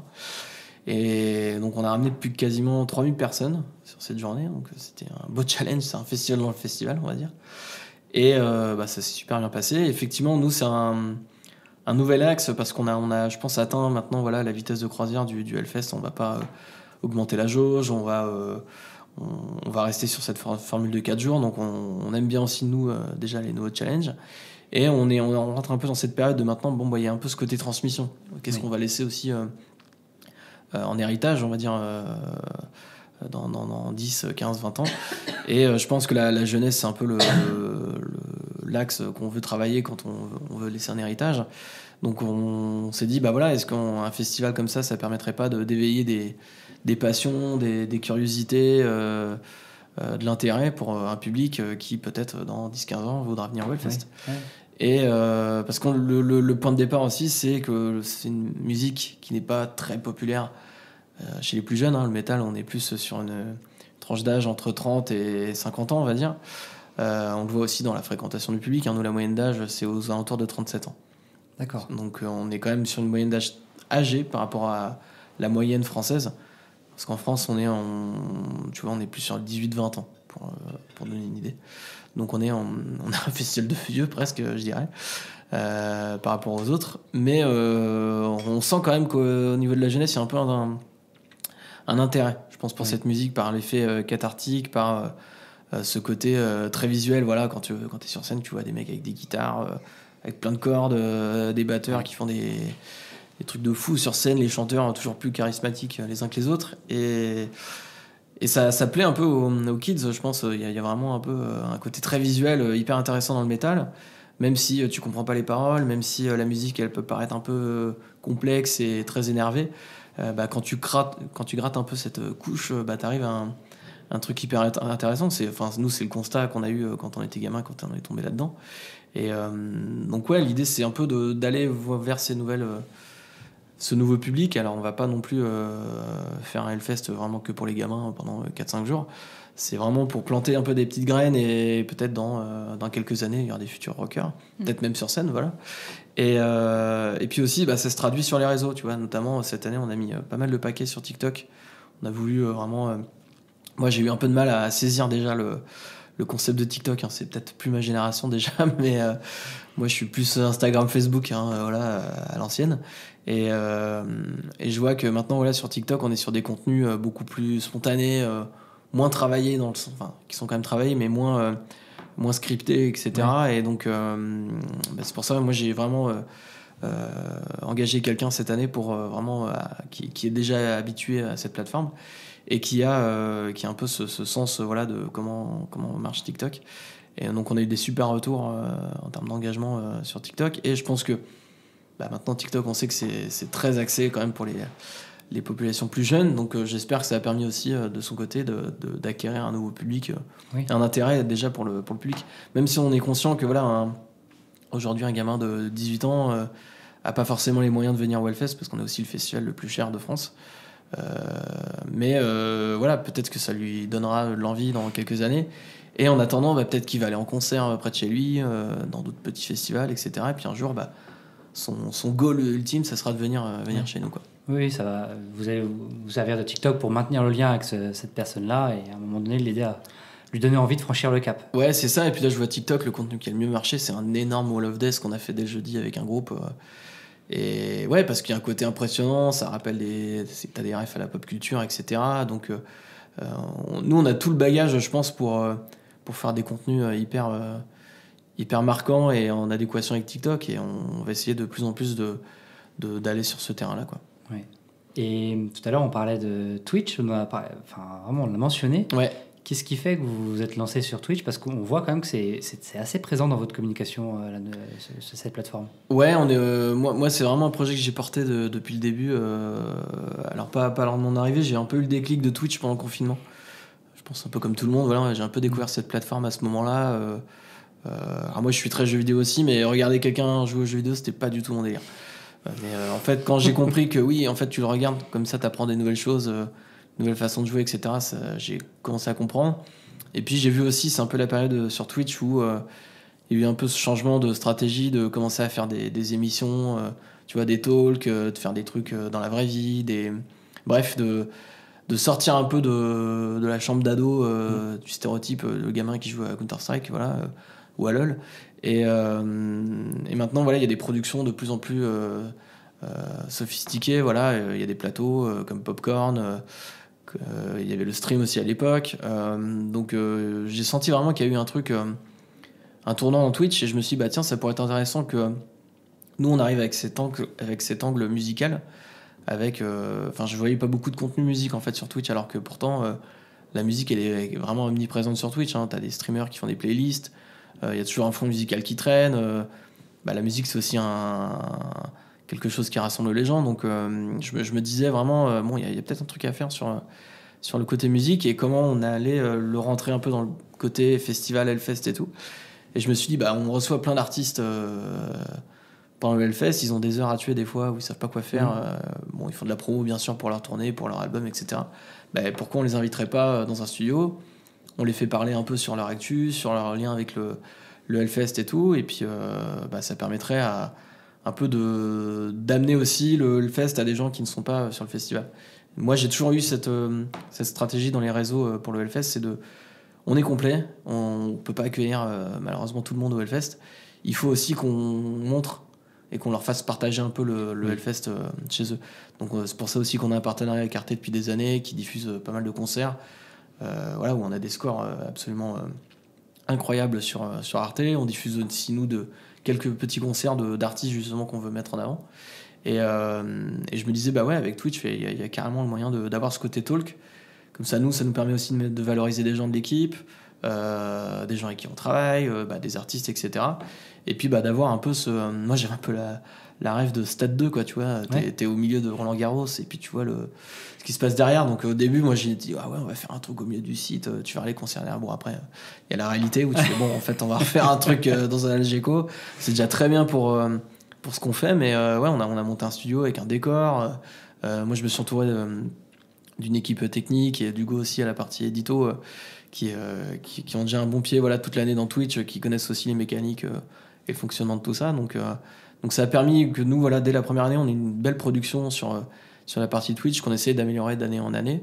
Et donc on a ramené plus de quasiment 3000 personnes sur cette journée, donc c'était un beau challenge, c'est un festival dans le festival, on va dire. Et ça s'est super bien passé. Effectivement, nous, c'est un nouvel axe, parce qu'on a, je pense, atteint maintenant la vitesse de croisière du Hellfest. On va pas augmenter la jauge, on va rester sur cette formule de 4 jours. Donc on aime bien aussi, nous, déjà les nouveaux challenges. Et on rentre un peu dans cette période de maintenant, il y a un peu ce côté transmission. Qu'est-ce qu'on va laisser aussi en héritage, on va dire, dans 10, 15, 20 ans. Et je pense que la jeunesse, c'est un peu l'axe qu'on veut travailler quand on veut laisser un héritage. Donc on s'est dit, est-ce qu'un festival comme ça permettrait pas d'éveiller des passions, des curiosités, de l'intérêt pour un public qui peut-être dans 10-15 ans voudra venir au Hellfest. Ouais. Et parce que le point de départ aussi, c'est que c'est une musique qui n'est pas très populaire chez les plus jeunes. Le métal, on est plus sur une tranche d'âge entre 30 et 50 ans, on va dire. On le voit aussi dans la fréquentation du public. Nous, la moyenne d'âge, c'est aux alentours de 37 ans. D'accord. Donc on est quand même sur une moyenne d'âge âgée par rapport à la moyenne française. Parce qu'en France, on est plus sur 18-20 ans, pour donner une idée. Donc on a un festival de vieux, presque, je dirais, par rapport aux autres. Mais on sent quand même qu'au niveau de la jeunesse, il y a un peu un intérêt, je pense, pour cette musique, par l'effet cathartique, par ce côté très visuel. Quand tu es sur scène, tu vois des mecs avec des guitares, avec plein de cordes, des batteurs qui font trucs de fou sur scène, les chanteurs toujours plus charismatiques les uns que les autres. Et ça plaît un peu aux kids, je pense. Il y a vraiment un peu un côté très visuel, hyper intéressant dans le métal. Même si tu comprends pas les paroles, même si la musique elle peut paraître un peu complexe et très énervée, quand tu grattes un peu cette couche, t'arrives à un truc hyper intéressant. Nous, c'est le constat qu'on a eu quand on était gamin, quand on est tombé là-dedans. Et donc ouais, l'idée c'est un peu d'aller vers ce nouveau public. Alors on va pas non plus faire un Hellfest vraiment que pour les gamins pendant 4-5 jours. C'est vraiment pour planter un peu des petites graines et peut-être dans quelques années il y aura des futurs rockers, peut-être même sur scène, voilà. Et puis aussi ça se traduit sur les réseaux, tu vois. Notamment cette année on a mis pas mal de paquets sur TikTok. On a voulu vraiment moi j'ai eu un peu de mal à saisir déjà le concept de TikTok, hein. C'est peut-être plus ma génération déjà, mais moi je suis plus Instagram, Facebook, voilà, à l'ancienne. Et je vois que maintenant voilà, sur TikTok on est sur des contenus beaucoup plus spontanés, moins travaillés qui sont quand même travaillés, mais moins scriptés, etc. Ouais. Et donc c'est pour ça moi j'ai vraiment engagé quelqu'un cette année pour vraiment qui est déjà habitué à cette plateforme et qui a un peu ce sens voilà de comment marche TikTok. Et donc on a eu des super retours en termes d'engagement sur TikTok, et je pense que maintenant TikTok on sait que c'est très axé quand même pour les populations plus jeunes, donc j'espère que ça a permis aussi de son côté d'acquérir un nouveau public, un intérêt déjà pour le public, même si on est conscient que voilà aujourd'hui un gamin de 18 ans a pas forcément les moyens de venir au Hellfest, parce qu'on a aussi le festival le plus cher de France. Mais voilà, peut-être que ça lui donnera l'envie dans quelques années. Et en attendant, peut-être qu'il va aller en concert près de chez lui, dans d'autres petits festivals, etc. Et puis un jour, son goal ultime, ça sera de venir chez nous, quoi. Oui, ça va. Vous allez vous servir de TikTok pour maintenir le lien avec cette personne-là, et à un moment donné l'aider à lui donner envie de franchir le cap. Ouais, c'est ça. Et puis là, je vois TikTok, le contenu qui a le mieux marché, c'est un énorme Wall of Death qu'on a fait dès le jeudi avec un groupe. Et ouais, parce qu'il y a un côté impressionnant, ça rappelle t'as des refs à la pop culture, etc. Donc nous on a tout le bagage, je pense, pour faire des contenus hyper marquants et en adéquation avec TikTok, et on va essayer de plus en plus d'aller sur ce terrain-là, quoi. Ouais. Et tout à l'heure on parlait de Twitch, on l'a mentionné. Ouais. Qu'est-ce qui fait que vous vous êtes lancé sur Twitch ? Parce qu'on voit quand même que c'est assez présent dans votre communication sur cette plateforme. Ouais, moi c'est vraiment un projet que j'ai porté depuis le début. Alors pas lors de mon arrivée, j'ai un peu eu le déclic de Twitch pendant le confinement. Je pense un peu comme tout le monde, voilà, j'ai un peu découvert cette plateforme à ce moment-là. Alors moi je suis très jeu vidéo aussi, mais regarder quelqu'un jouer aux jeux vidéo, c'était pas du tout mon délire. Mais en fait, quand j'ai compris que oui, en fait tu le regardes, comme ça t'apprends des nouvelles choses, nouvelle façon de jouer, etc. J'ai commencé à comprendre. Et puis j'ai vu aussi, c'est un peu la période sur Twitch où il y a eu un peu ce changement de stratégie, de commencer à faire des émissions, tu vois, des talks, de faire des trucs dans la vraie vie, bref, de sortir un peu de la chambre d'ado, du stéréotype, le gamin qui joue à Counter-Strike, voilà, ou à LoL. Et maintenant, voilà, il y a des productions de plus en plus sophistiquées, voilà. Il y a des plateaux comme Popcorn. Il y avait le stream aussi à l'époque, donc j'ai senti vraiment qu'il y a eu un truc, un tournant en Twitch, et je me suis dit tiens, ça pourrait être intéressant que nous on arrive avec cet angle musical, je voyais pas beaucoup de contenu musique en fait sur Twitch, alors que pourtant la musique elle est vraiment omniprésente sur Twitch, hein. T'as des streamers qui font des playlists, il y a toujours un fond musical qui traîne, la musique c'est aussi quelque chose qui rassemble les gens, donc je me disais vraiment il y a peut-être un truc à faire sur le côté musique, et comment on allait le rentrer un peu dans le côté festival, Hellfest et tout. Et je me suis dit on reçoit plein d'artistes pendant le Hellfest, ils ont des heures à tuer des fois où ils savent pas quoi faire, ils font de la promo bien sûr pour leur tournée, pour leur album, etc. Pourquoi on les inviterait pas dans un studio, on les fait parler un peu sur leur actu, sur leur lien avec le Hellfest et tout, et puis ça permettrait un peu d'amener aussi le fest à des gens qui ne sont pas sur le festival. Moi, j'ai toujours eu cette stratégie dans les réseaux pour le Hellfest, on est complet, on peut pas accueillir malheureusement tout le monde au Hellfest. Il faut aussi qu'on montre et qu'on leur fasse partager un peu le Hellfest chez eux. Donc c'est pour ça aussi qu'on a un partenariat avec Arte depuis des années, qui diffuse pas mal de concerts, voilà, où on a des scores absolument incroyables sur Arte. On diffuse aussi nous quelques petits concerts d'artistes justement qu'on veut mettre en avant. Et je me disais, bah ouais, avec Twitch, il y a carrément le moyen d'avoir ce côté talk. Comme ça nous permet aussi de valoriser des gens de l'équipe, des gens avec qui on travaille, des artistes, etc. Et puis d'avoir un peu moi j'avais un peu la rêve de Stade 2, quoi, tu vois. T'es au milieu de Roland Garros et puis tu vois ce qui se passe derrière. Donc au début, moi j'ai dit, ah ouais, on va faire un truc au milieu du site, tu vas aller concerner. Bon, après, il y a la réalité où tu fais, bon, en fait, on va refaire un truc dans un Algeco. C'est déjà très bien pour ce qu'on fait, mais ouais, on a monté un studio avec un décor. Moi, je me suis entouré d'une équipe technique et d'Hugo aussi à la partie édito qui ont déjà un bon pied toute l'année dans Twitch, qui connaissent aussi les mécaniques et le fonctionnement de tout ça. Donc ça a permis que nous, dès la première année, on ait une belle production sur la partie Twitch qu'on essaie d'améliorer d'année en année.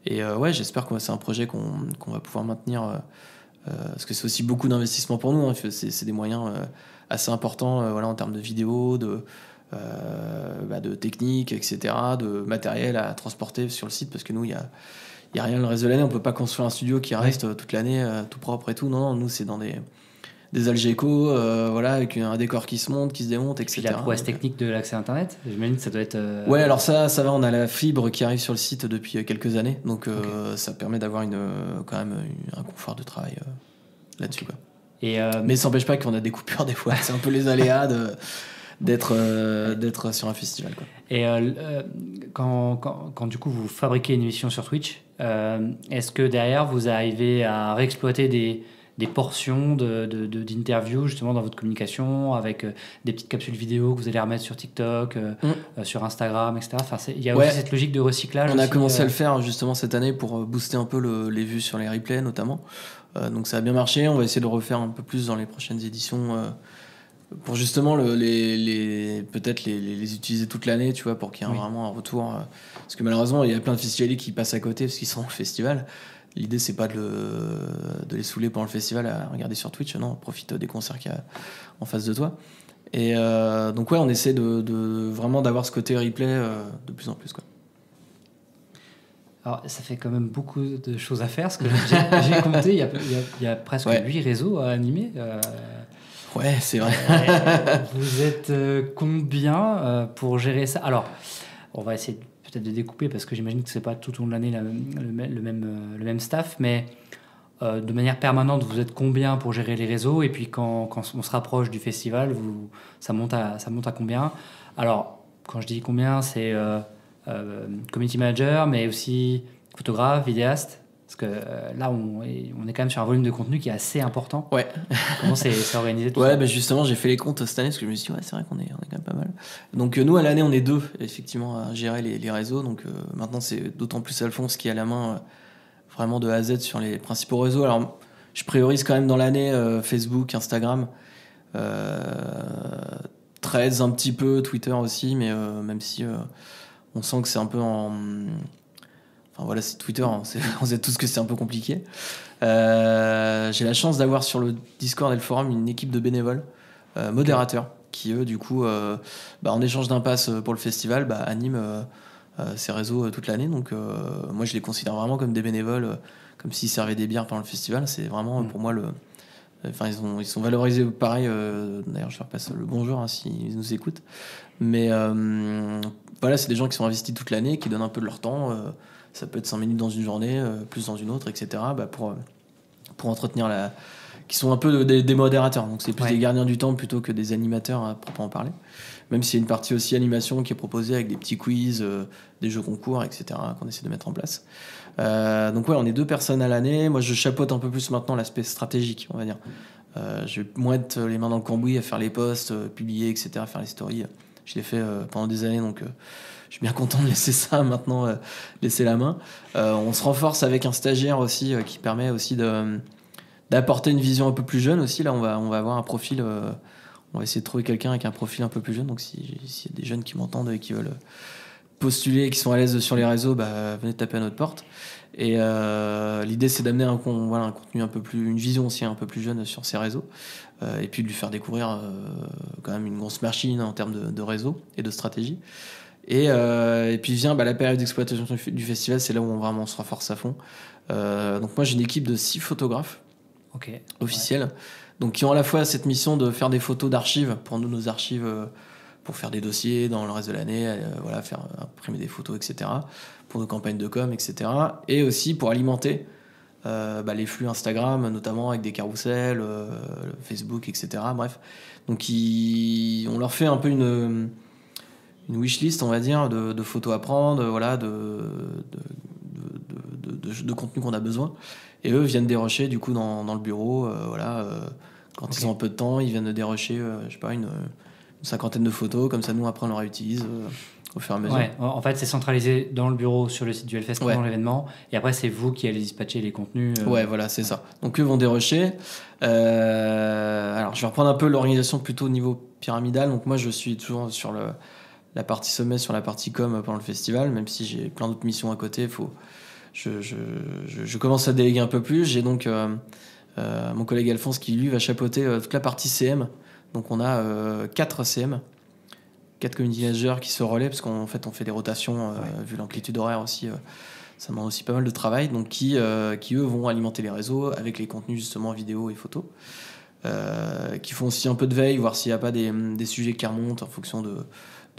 Et ouais, j'espère que c'est un projet qu'on va pouvoir maintenir parce que c'est aussi beaucoup d'investissement pour nous, hein. C'est des moyens assez importants en termes de vidéos, de technique, etc., de matériel à transporter sur le site, parce que nous, il y a rien le reste de l'année. On peut pas construire un studio qui reste toute l'année tout propre et tout. Non, nous, c'est dans des Algeco, avec un décor qui se monte, qui se démonte, etc. Et puis la prouesse technique de l'accès à Internet, j'imagine que ça doit être... Ouais, alors ça va, on a la fibre qui arrive sur le site depuis quelques années, donc ça permet d'avoir quand même un confort de travail là-dessus. Okay. Quoi. Mais ça n'empêche pas qu'on a des coupures des fois, c'est un peu les aléas d'être sur un festival, quoi. Et quand du coup vous fabriquez une émission sur Twitch, est-ce que derrière vous arrivez à réexploiter des portions d'interviews justement dans votre communication avec des petites capsules vidéo que vous allez remettre sur TikTok, sur Instagram, etc. Enfin, il y a aussi cette logique de recyclage. On a commencé à le faire justement cette année pour booster un peu les vues sur les replays notamment. Donc ça a bien marché. On va essayer de le refaire un peu plus dans les prochaines éditions pour justement peut-être les utiliser toute l'année, tu vois, pour qu'il y ait vraiment un retour. Parce que malheureusement, il y a plein de festivaliers qui passent à côté parce qu'ils sont au festival. L'idée, c'est pas de les saouler pendant le festival à regarder sur Twitch. Non, profite des concerts qu'il y a en face de toi. Et donc, ouais, on essaie de vraiment d'avoir ce côté replay de plus en plus, quoi. Alors, ça fait quand même beaucoup de choses à faire. Parce que j'ai compté, il y a presque 8 réseaux à animer. Ouais, c'est vrai. Vous êtes combien pour gérer ça? Alors, on va essayer peut-être de découper parce que j'imagine que c'est pas tout au long de l'année le même staff, mais de manière permanente, vous êtes combien pour gérer les réseaux? Et puis quand on se rapproche du festival, ça monte à combien? Alors, quand je dis combien, c'est community manager, mais aussi photographe, vidéaste. Parce que là, on est quand même sur un volume de contenu qui est assez important. Ouais. Comment c'est organisé tout ça? Ouais, justement, j'ai fait les comptes cette année parce que je me suis dit, ouais, c'est vrai qu'on est quand même pas mal. Donc, nous, à l'année, on est 2, effectivement, à gérer les réseaux. Donc, maintenant, c'est d'autant plus Alphonse qui a la main vraiment de A à Z sur les principaux réseaux. Alors, je priorise quand même dans l'année Facebook, Instagram, Threads un petit peu, Twitter aussi, mais même si on sent que c'est un peu en... Enfin voilà, c'est Twitter, hein, on sait tous que c'est un peu compliqué. J'ai la chance d'avoir sur le Discord et le forum une équipe de bénévoles, modérateurs, qui eux, du coup, en échange d'un pass pour le festival, animent ces réseaux toute l'année. Donc moi, je les considère vraiment comme des bénévoles, comme s'ils servaient des bières pendant le festival. C'est vraiment pour moi ils sont valorisés pareil. D'ailleurs, je leur passe le bonjour s'ils nous écoutent. Mais voilà, c'est des gens qui sont investis toute l'année, qui donnent un peu de leur temps. Ça peut être 5 minutes dans une journée, plus dans une autre, etc. Pour entretenir qui sont un peu des modérateurs. Donc c'est plus des gardiens du temps plutôt que des animateurs à proprement parler. Même s'il y a une partie aussi animation qui est proposée avec des petits quiz, des jeux concours, etc. qu'on essaie de mettre en place. Donc ouais, on est 2 personnes à l'année. Moi, je chapeaute un peu plus maintenant l'aspect stratégique, on va dire. Je vais moins être les mains dans le cambouis à faire les posts, publier, etc., faire les stories. Je l'ai fait pendant des années, donc je suis bien content de laisser ça maintenant, laisser la main. On se renforce avec un stagiaire aussi qui permet aussi d'apporter une vision un peu plus jeune aussi. Là, on va avoir un profil... on va essayer de trouver quelqu'un avec un profil un peu plus jeune. Donc, s'il y a des jeunes qui m'entendent et qui veulent postuler et qui sont à l'aise sur les réseaux, venez taper à notre porte. Et l'idée, c'est d'amener un contenu un peu plus... Une vision aussi un peu plus jeune sur ces réseaux. Et puis de lui faire découvrir quand même une grosse machine en termes de réseau et de stratégie. Et puis vient la période d'exploitation du festival, c'est là où on se renforce à fond. Donc moi j'ai une équipe de 6 photographes officiels, donc qui ont à la fois cette mission de faire des photos d'archives pour nous, nos archives pour faire des dossiers dans le reste de l'année, voilà, faire imprimer des photos, etc. Pour nos campagnes de com, etc. Et aussi pour alimenter les flux Instagram, notamment avec des carousels, Facebook, etc. Bref, donc on leur fait un peu une wishlist, on va dire, de photos à prendre, voilà, de contenu qu'on a besoin. Et eux viennent dérocher du coup dans le bureau, quand ils ont un peu de temps, ils viennent dérocher, je sais pas, une cinquantaine de photos, comme ça nous après on les réutilise au fur et à mesure. Ouais, en fait c'est centralisé dans le bureau sur le site du Hellfest pendant l'événement, et après c'est vous qui allez dispatcher les contenus. Ouais, voilà, c'est ça. Donc eux vont dérocher. Alors je vais reprendre un peu l'organisation plutôt au niveau pyramidal. Donc moi je suis toujours sur la partie sommet, sur la partie com pendant le festival, même si j'ai plein d'autres missions à côté. Je commence à déléguer un peu plus. J'ai donc mon collègue Alphonse qui lui va chapeauter toute la partie CM. Donc on a 4 CM, 4 community managers qui se relaient, parce qu'en fait on fait des rotations, vu l'amplitude horaire aussi, ça demande aussi pas mal de travail, donc qui eux vont alimenter les réseaux avec les contenus justement vidéo et photos, qui font aussi un peu de veille, voir s'il n'y a pas des sujets qui remontent en fonction de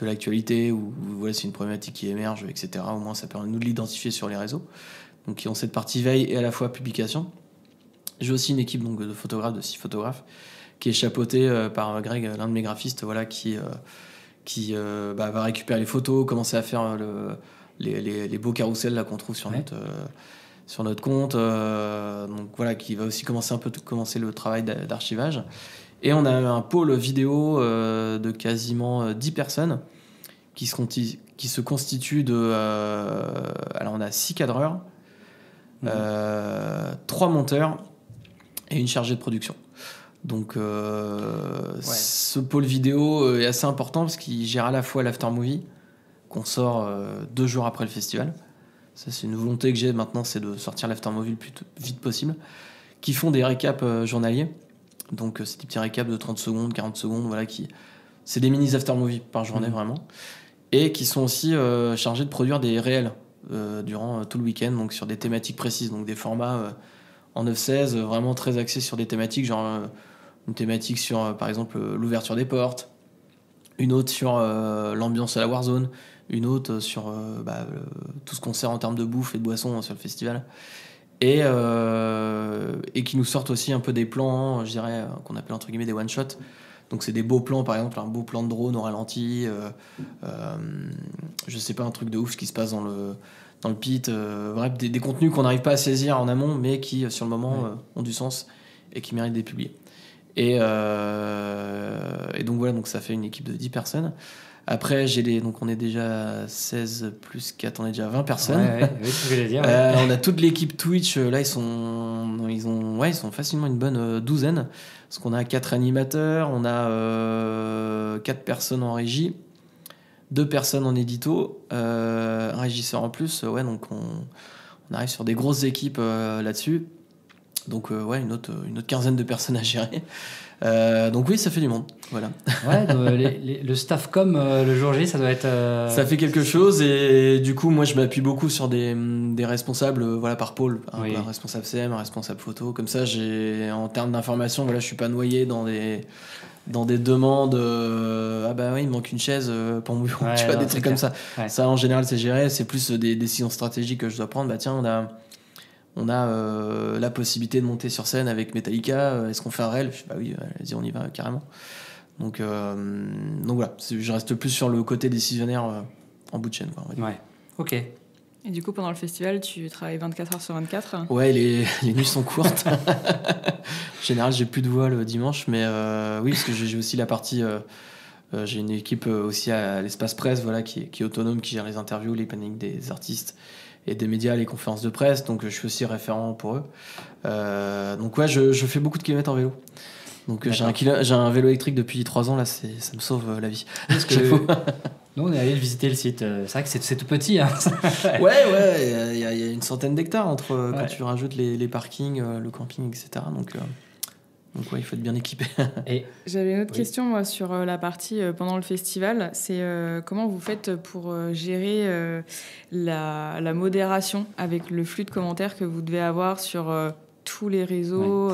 l'actualité, ou voilà, c'est une problématique qui émerge, etc. Au moins ça permet de nous de l'identifier sur les réseaux, donc qui ont cette partie veille et à la fois publication. J'ai aussi une équipe donc, de photographes, de 6 photographes, qui est chapeauté par Greg, l'un de mes graphistes, voilà, qui va récupérer les photos, commencer à faire les beaux carousels là, qu'on trouve sur notre compte. Donc voilà, qui va aussi commencer le travail d'archivage. Et on a un pôle vidéo de quasiment 10 personnes qui se constitue de... alors on a 6 cadreurs, 3 monteurs et une chargée de production. Donc ce pôle vidéo est assez important parce qu'il gère à la fois l'aftermovie qu'on sort 2 jours après le festival. Ça c'est une volonté que j'ai maintenant, c'est de sortir l'aftermovie le plus vite possible, qui font des récaps journaliers. Donc c'est des petits récaps de 30 secondes, 40 secondes, voilà, c'est des mini aftermovie par journée vraiment, et qui sont aussi chargés de produire des réels durant tout le week-end, donc sur des thématiques précises, donc des formats en 9-16 vraiment très axés sur des thématiques, genre une thématique sur par exemple l'ouverture des portes, une autre sur l'ambiance à la Warzone, une autre sur tout ce qu'on sert en termes de bouffe et de boissons sur le festival, et qui nous sortent aussi un peu des plans, je dirais, qu'on appelle entre guillemets des one-shots. Donc c'est des beaux plans, par exemple un beau plan de drone au ralenti, je sais pas, un truc de ouf qui se passe dans le pit, bref, des contenus qu'on n'arrive pas à saisir en amont, mais qui sur le moment ont du sens et qui méritent d'être publiés. Et donc voilà, donc ça fait une équipe de 10 personnes. Après, donc on est déjà 16 plus 4, on est déjà 20 personnes. Oui, ce que je voulais dire. On a toute l'équipe Twitch, là ils sont facilement une bonne douzaine. Parce qu'on a 4 animateurs, on a 4 personnes en régie, 2 personnes en édito, un régisseur en plus. Donc on arrive sur des grosses équipes là-dessus. Donc une autre quinzaine de personnes à gérer. Donc oui, ça fait du monde. Voilà. Ouais, le staff com le jour J, ça doit être... Ça fait quelque chose, et du coup moi je m'appuie beaucoup sur des responsables par pôle, un responsable CM, un responsable photo, comme ça en termes d'information, je suis pas noyé dans des demandes, il me manque une chaise pour mon bureau, tu vois, des trucs comme ça. Ça en général c'est géré, c'est plus des décisions stratégiques que je dois prendre. On a la possibilité de monter sur scène avec Metallica, est-ce qu'on fait un réel? Oui, vas-y, on y va carrément. Donc voilà, je reste plus sur le côté décisionnaire en bout de chaîne. Ouais, ok. Et du coup, pendant le festival, tu travailles 24 heures sur 24 ? Ouais, les nuits sont courtes. En général, j'ai plus de voix le dimanche, mais oui, parce que j'ai aussi la partie... j'ai une équipe aussi à l'espace presse, qui est autonome, qui gère les interviews, les plannings des artistes et des médias, les conférences de presse, donc je suis aussi référent pour eux. Donc ouais, je fais beaucoup de kilomètres en vélo. Donc j'ai un vélo électrique depuis 3 ans, là, ça me sauve la vie. Parce que nous, on est allé visiter le site. C'est vrai que c'est tout petit. Hein. Ouais, il y a une centaine d'hectares entre quand tu rajoutes les parkings, le camping, etc. Donc il faut être bien équipé. Et j'avais une autre question moi, sur la partie pendant le festival. C'est comment vous faites pour gérer la modération avec le flux de commentaires que vous devez avoir sur tous les réseaux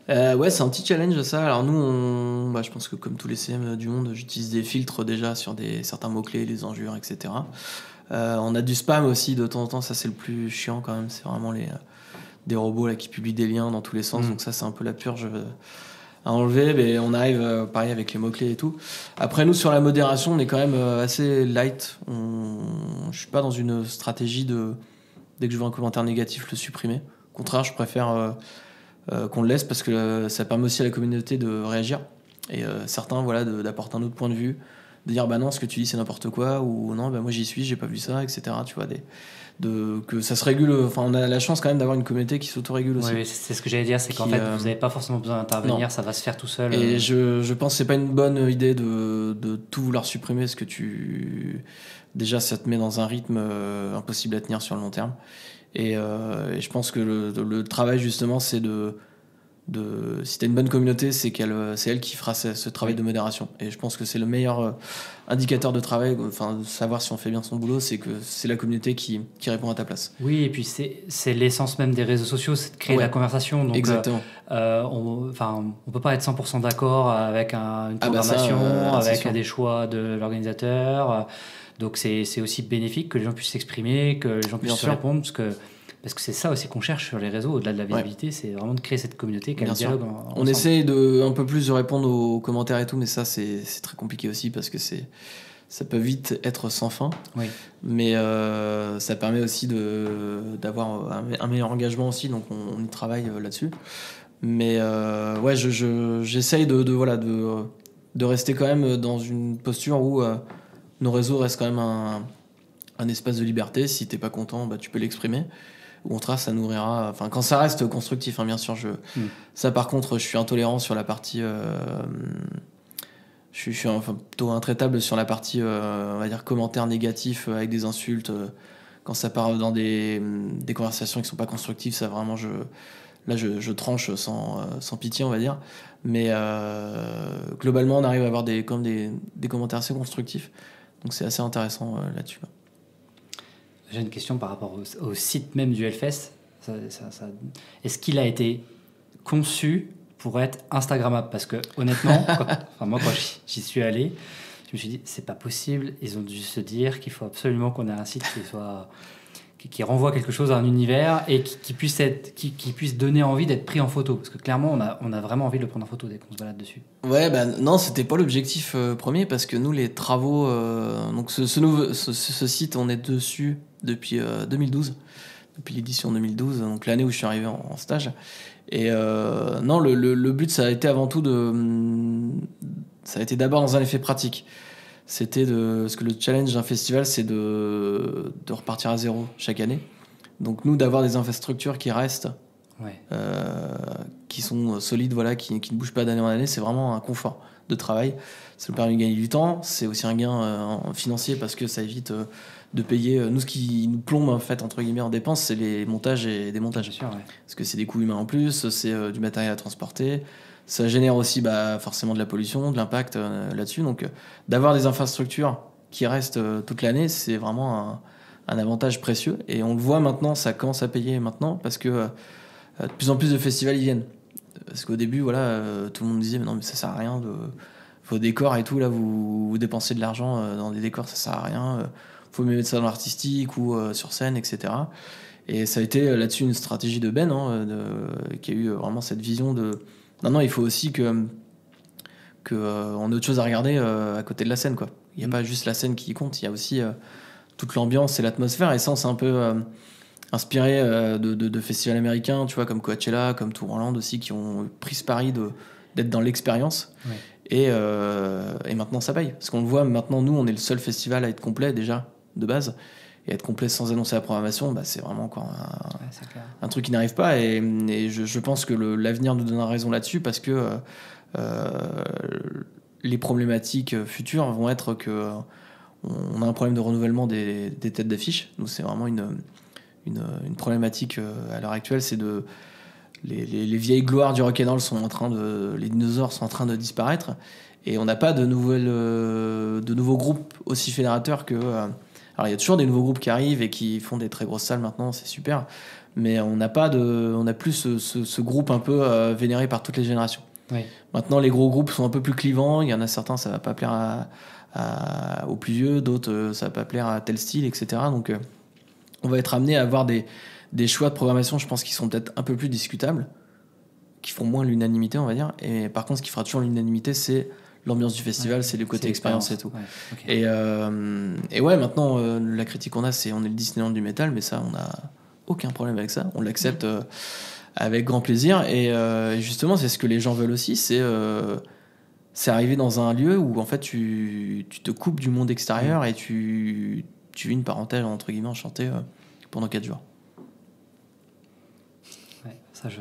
Ouais, c'est un petit challenge ça. Alors nous, je pense que comme tous les CM du monde, j'utilise des filtres déjà sur certains mots-clés, les injures, etc. On a du spam aussi de temps en temps, ça c'est le plus chiant quand même. C'est vraiment des robots là, qui publient des liens dans tous les sens, donc ça c'est un peu la purge à enlever. Mais on arrive pareil avec les mots-clés et tout. Après nous, sur la modération, on est quand même assez light. Je suis pas dans une stratégie dès que je vois un commentaire négatif, le supprimer. Au contraire, je préfère... qu'on le laisse parce que ça permet aussi à la communauté de réagir et certains d'apporter un autre point de vue, de dire bah non ce que tu dis c'est n'importe quoi ou non bah moi j'y suis, j'ai pas vu ça, etc. Tu vois, que ça se régule. Enfin on a la chance quand même d'avoir une communauté qui s'autorégule aussi. Oui, c'est ce que j'allais dire, c'est qu'en fait vous n'avez pas forcément besoin d'intervenir, non. Ça va se faire tout seul. Et je pense que c'est pas une bonne idée de tout vouloir supprimer parce que déjà ça te met dans un rythme impossible à tenir sur le long terme. Et je pense que le travail justement c'est si t'as une bonne communauté, c'est elle qui fera ce travail de modération. Et je pense que c'est le meilleur indicateur de travail, enfin de savoir si on fait bien son boulot, c'est que c'est la communauté qui répond à ta place. Oui, et puis c'est l'essence même des réseaux sociaux, c'est de créer la conversation. Donc, exactement. On peut pas être 100% d'accord avec une programmation, avec des choix de l'organisateur. Donc c'est aussi bénéfique que les gens puissent s'exprimer, que les gens puissent se répondre, parce que c'est ça aussi qu'on cherche sur les réseaux, au-delà de la visibilité, c'est vraiment de créer cette communauté qui a le dialogue ensemble. On essaie un peu plus de répondre aux commentaires et tout, mais ça c'est très compliqué aussi parce que ça peut vite être sans fin. Oui. Mais ça permet aussi d'avoir un meilleur engagement aussi, donc on y travaille là-dessus. Mais j'essaye de rester quand même dans une posture où nos réseaux restent quand même un espace de liberté. Si t'es pas content, bah, tu peux l'exprimer. Au contraire, ça nourrira... Enfin, quand ça reste constructif, hein, bien sûr. Ça, par contre, je suis intolérant sur la partie... je suis plutôt intraitable sur la partie, on va dire, commentaires négatifs avec des insultes. Quand ça part dans des conversations qui sont pas constructives, ça vraiment... je tranche sans pitié, on va dire. Mais globalement, on arrive à avoir des commentaires assez constructifs. Donc c'est assez intéressant là-dessus. J'ai une question par rapport au site même du Hellfest. Est-ce qu'il a été conçu pour être Instagrammable? Parce que honnêtement, moi quand j'y suis allé, je me suis dit c'est pas possible. Ils ont dû se dire qu'il faut absolument qu'on ait un site qui renvoie quelque chose à un univers et qui puisse donner envie d'être pris en photo, parce que clairement on a vraiment envie de le prendre en photo dès qu'on se balade dessus. Ouais, non, c'était pas l'objectif premier, parce que nous les travaux donc ce site, on est dessus depuis 2012, depuis l'édition 2012, donc l'année où je suis arrivé en stage. Et non, le but ça a été avant tout ça a été d'abord dans un effet pratique. C'était parce que le challenge d'un festival, c'est de repartir à zéro chaque année. Donc nous, d'avoir des infrastructures qui restent, qui sont solides, qui ne bougent pas d'année en année, c'est vraiment un confort de travail. Ça nous permet de gagner du temps. C'est aussi un gain financier parce que ça évite de payer. Nous, ce qui nous plombe en fait entre guillemets en dépenses, c'est les montages et démontages. Bien sûr, parce que c'est des coûts humains en plus, c'est du matériel à transporter. Ça génère aussi forcément de la pollution, de l'impact là-dessus. Donc, d'avoir des infrastructures qui restent toute l'année, c'est vraiment un avantage précieux. Et on le voit maintenant, ça commence à payer maintenant, parce que de plus en plus de festivals y viennent. Parce qu'au début, tout le monde disait, mais non, mais ça sert à rien, vos décors et tout, là, vous dépensez de l'argent dans des décors, ça sert à rien. Faut mieux mettre ça dans l'artistique ou sur scène, etc. Et ça a été là-dessus une stratégie de Ben, qui a eu vraiment cette vision de... Non, il faut aussi qu'on ait autre chose à regarder à côté de la scène, quoi. Il n'y a pas juste la scène qui compte, il y a aussi toute l'ambiance et l'atmosphère. Et ça, on s'est un peu inspiré de festivals américains, tu vois, comme Coachella, comme Tomorrowland aussi, qui ont pris ce pari d'être dans l'expérience. Ouais. Et maintenant, ça paye. Parce qu'on le voit, maintenant, nous, on est le seul festival à être complet, déjà, de base. Et être complet sans annoncer la programmation, c'est vraiment encore un truc qui n'arrive pas. Et je pense que l'avenir nous donnera raison là-dessus, parce que les problématiques futures vont être on a un problème de renouvellement des têtes d'affiche. Donc c'est vraiment une problématique à l'heure actuelle, c'est les vieilles gloires du rock'n'roll les dinosaures sont en train de disparaître, et on n'a pas de nouveaux groupes aussi fédérateurs que Alors il y a toujours des nouveaux groupes qui arrivent et qui font des très grosses salles maintenant, c'est super. Mais on n'a plus ce groupe un peu vénéré par toutes les générations. Oui. Maintenant, les gros groupes sont un peu plus clivants. Il y en a certains, ça va pas plaire aux plus vieux, d'autres, ça va pas plaire à tel style, etc. Donc, on va être amené à avoir des choix de programmation, je pense, qui sont peut-être un peu plus discutables, qui font moins l'unanimité, on va dire. Et par contre, ce qui fera toujours l'unanimité, c'est l'ambiance du festival, c'est le côté expérience et tout. Ouais, okay. Et ouais, maintenant, la critique qu'on a, c'est on est le Disneyland du métal, mais ça, on a aucun problème avec ça. On l'accepte avec grand plaisir. Et justement, c'est ce que les gens veulent aussi, c'est arriver dans un lieu où en fait tu te coupes du monde extérieur et tu vis une parenthèse entre guillemets enchantée pendant 4 jours. Ouais, ça je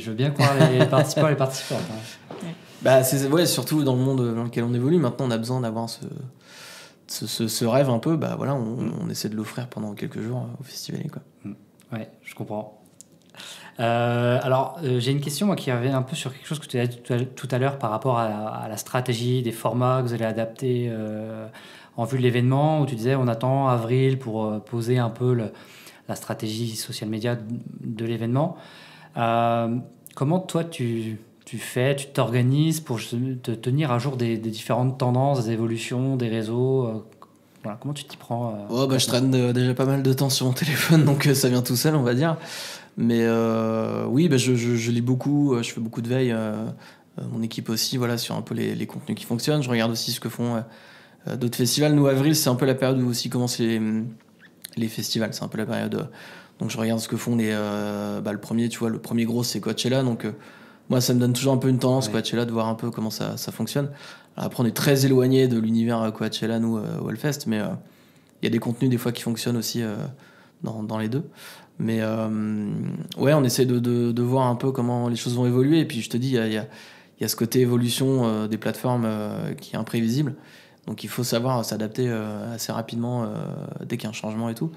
veux bien croire les participants et les participantes. Hein. Ouais. Bah, surtout dans le monde dans lequel on évolue, maintenant on a besoin d'avoir ce rêve un peu, bah voilà, on essaie de l'offrir pendant quelques jours au festival, quoi. Ouais, je comprends. Alors, j'ai une question moi, qui revient un peu sur quelque chose que tu as dit tout à l'heure par rapport à la stratégie des formats que vous allez adapter en vue de l'événement, où tu disais on attend avril pour poser un peu la stratégie social media de l'événement. Comment toi tu t'organises pour te tenir à jour des différentes tendances, des évolutions, des réseaux voilà, comment tu t'y prends Je traîne déjà pas mal de temps sur mon téléphone, donc ça vient tout seul, on va dire. Mais oui, je lis beaucoup, je fais beaucoup de veille. Mon équipe aussi, voilà, sur un peu les contenus qui fonctionnent. Je regarde aussi ce que font d'autres festivals. Nous, avril, c'est un peu la période où aussi commencent les festivals. C'est un peu la période. Donc je regarde ce que font le premier, tu vois, le premier gros, c'est Coachella. Donc moi, ça me donne toujours un peu une tendance, ouais. Coachella, de voir un peu comment ça fonctionne. Alors, après, on est très éloigné de l'univers Coachella, nous, au Hellfest, mais il y a des contenus des fois qui fonctionnent aussi dans les deux. Mais ouais, on essaie de voir un peu comment les choses vont évoluer. Et puis je te dis, il y a ce côté évolution des plateformes qui est imprévisible. Donc il faut savoir s'adapter assez rapidement dès qu'il y a un changement et tout.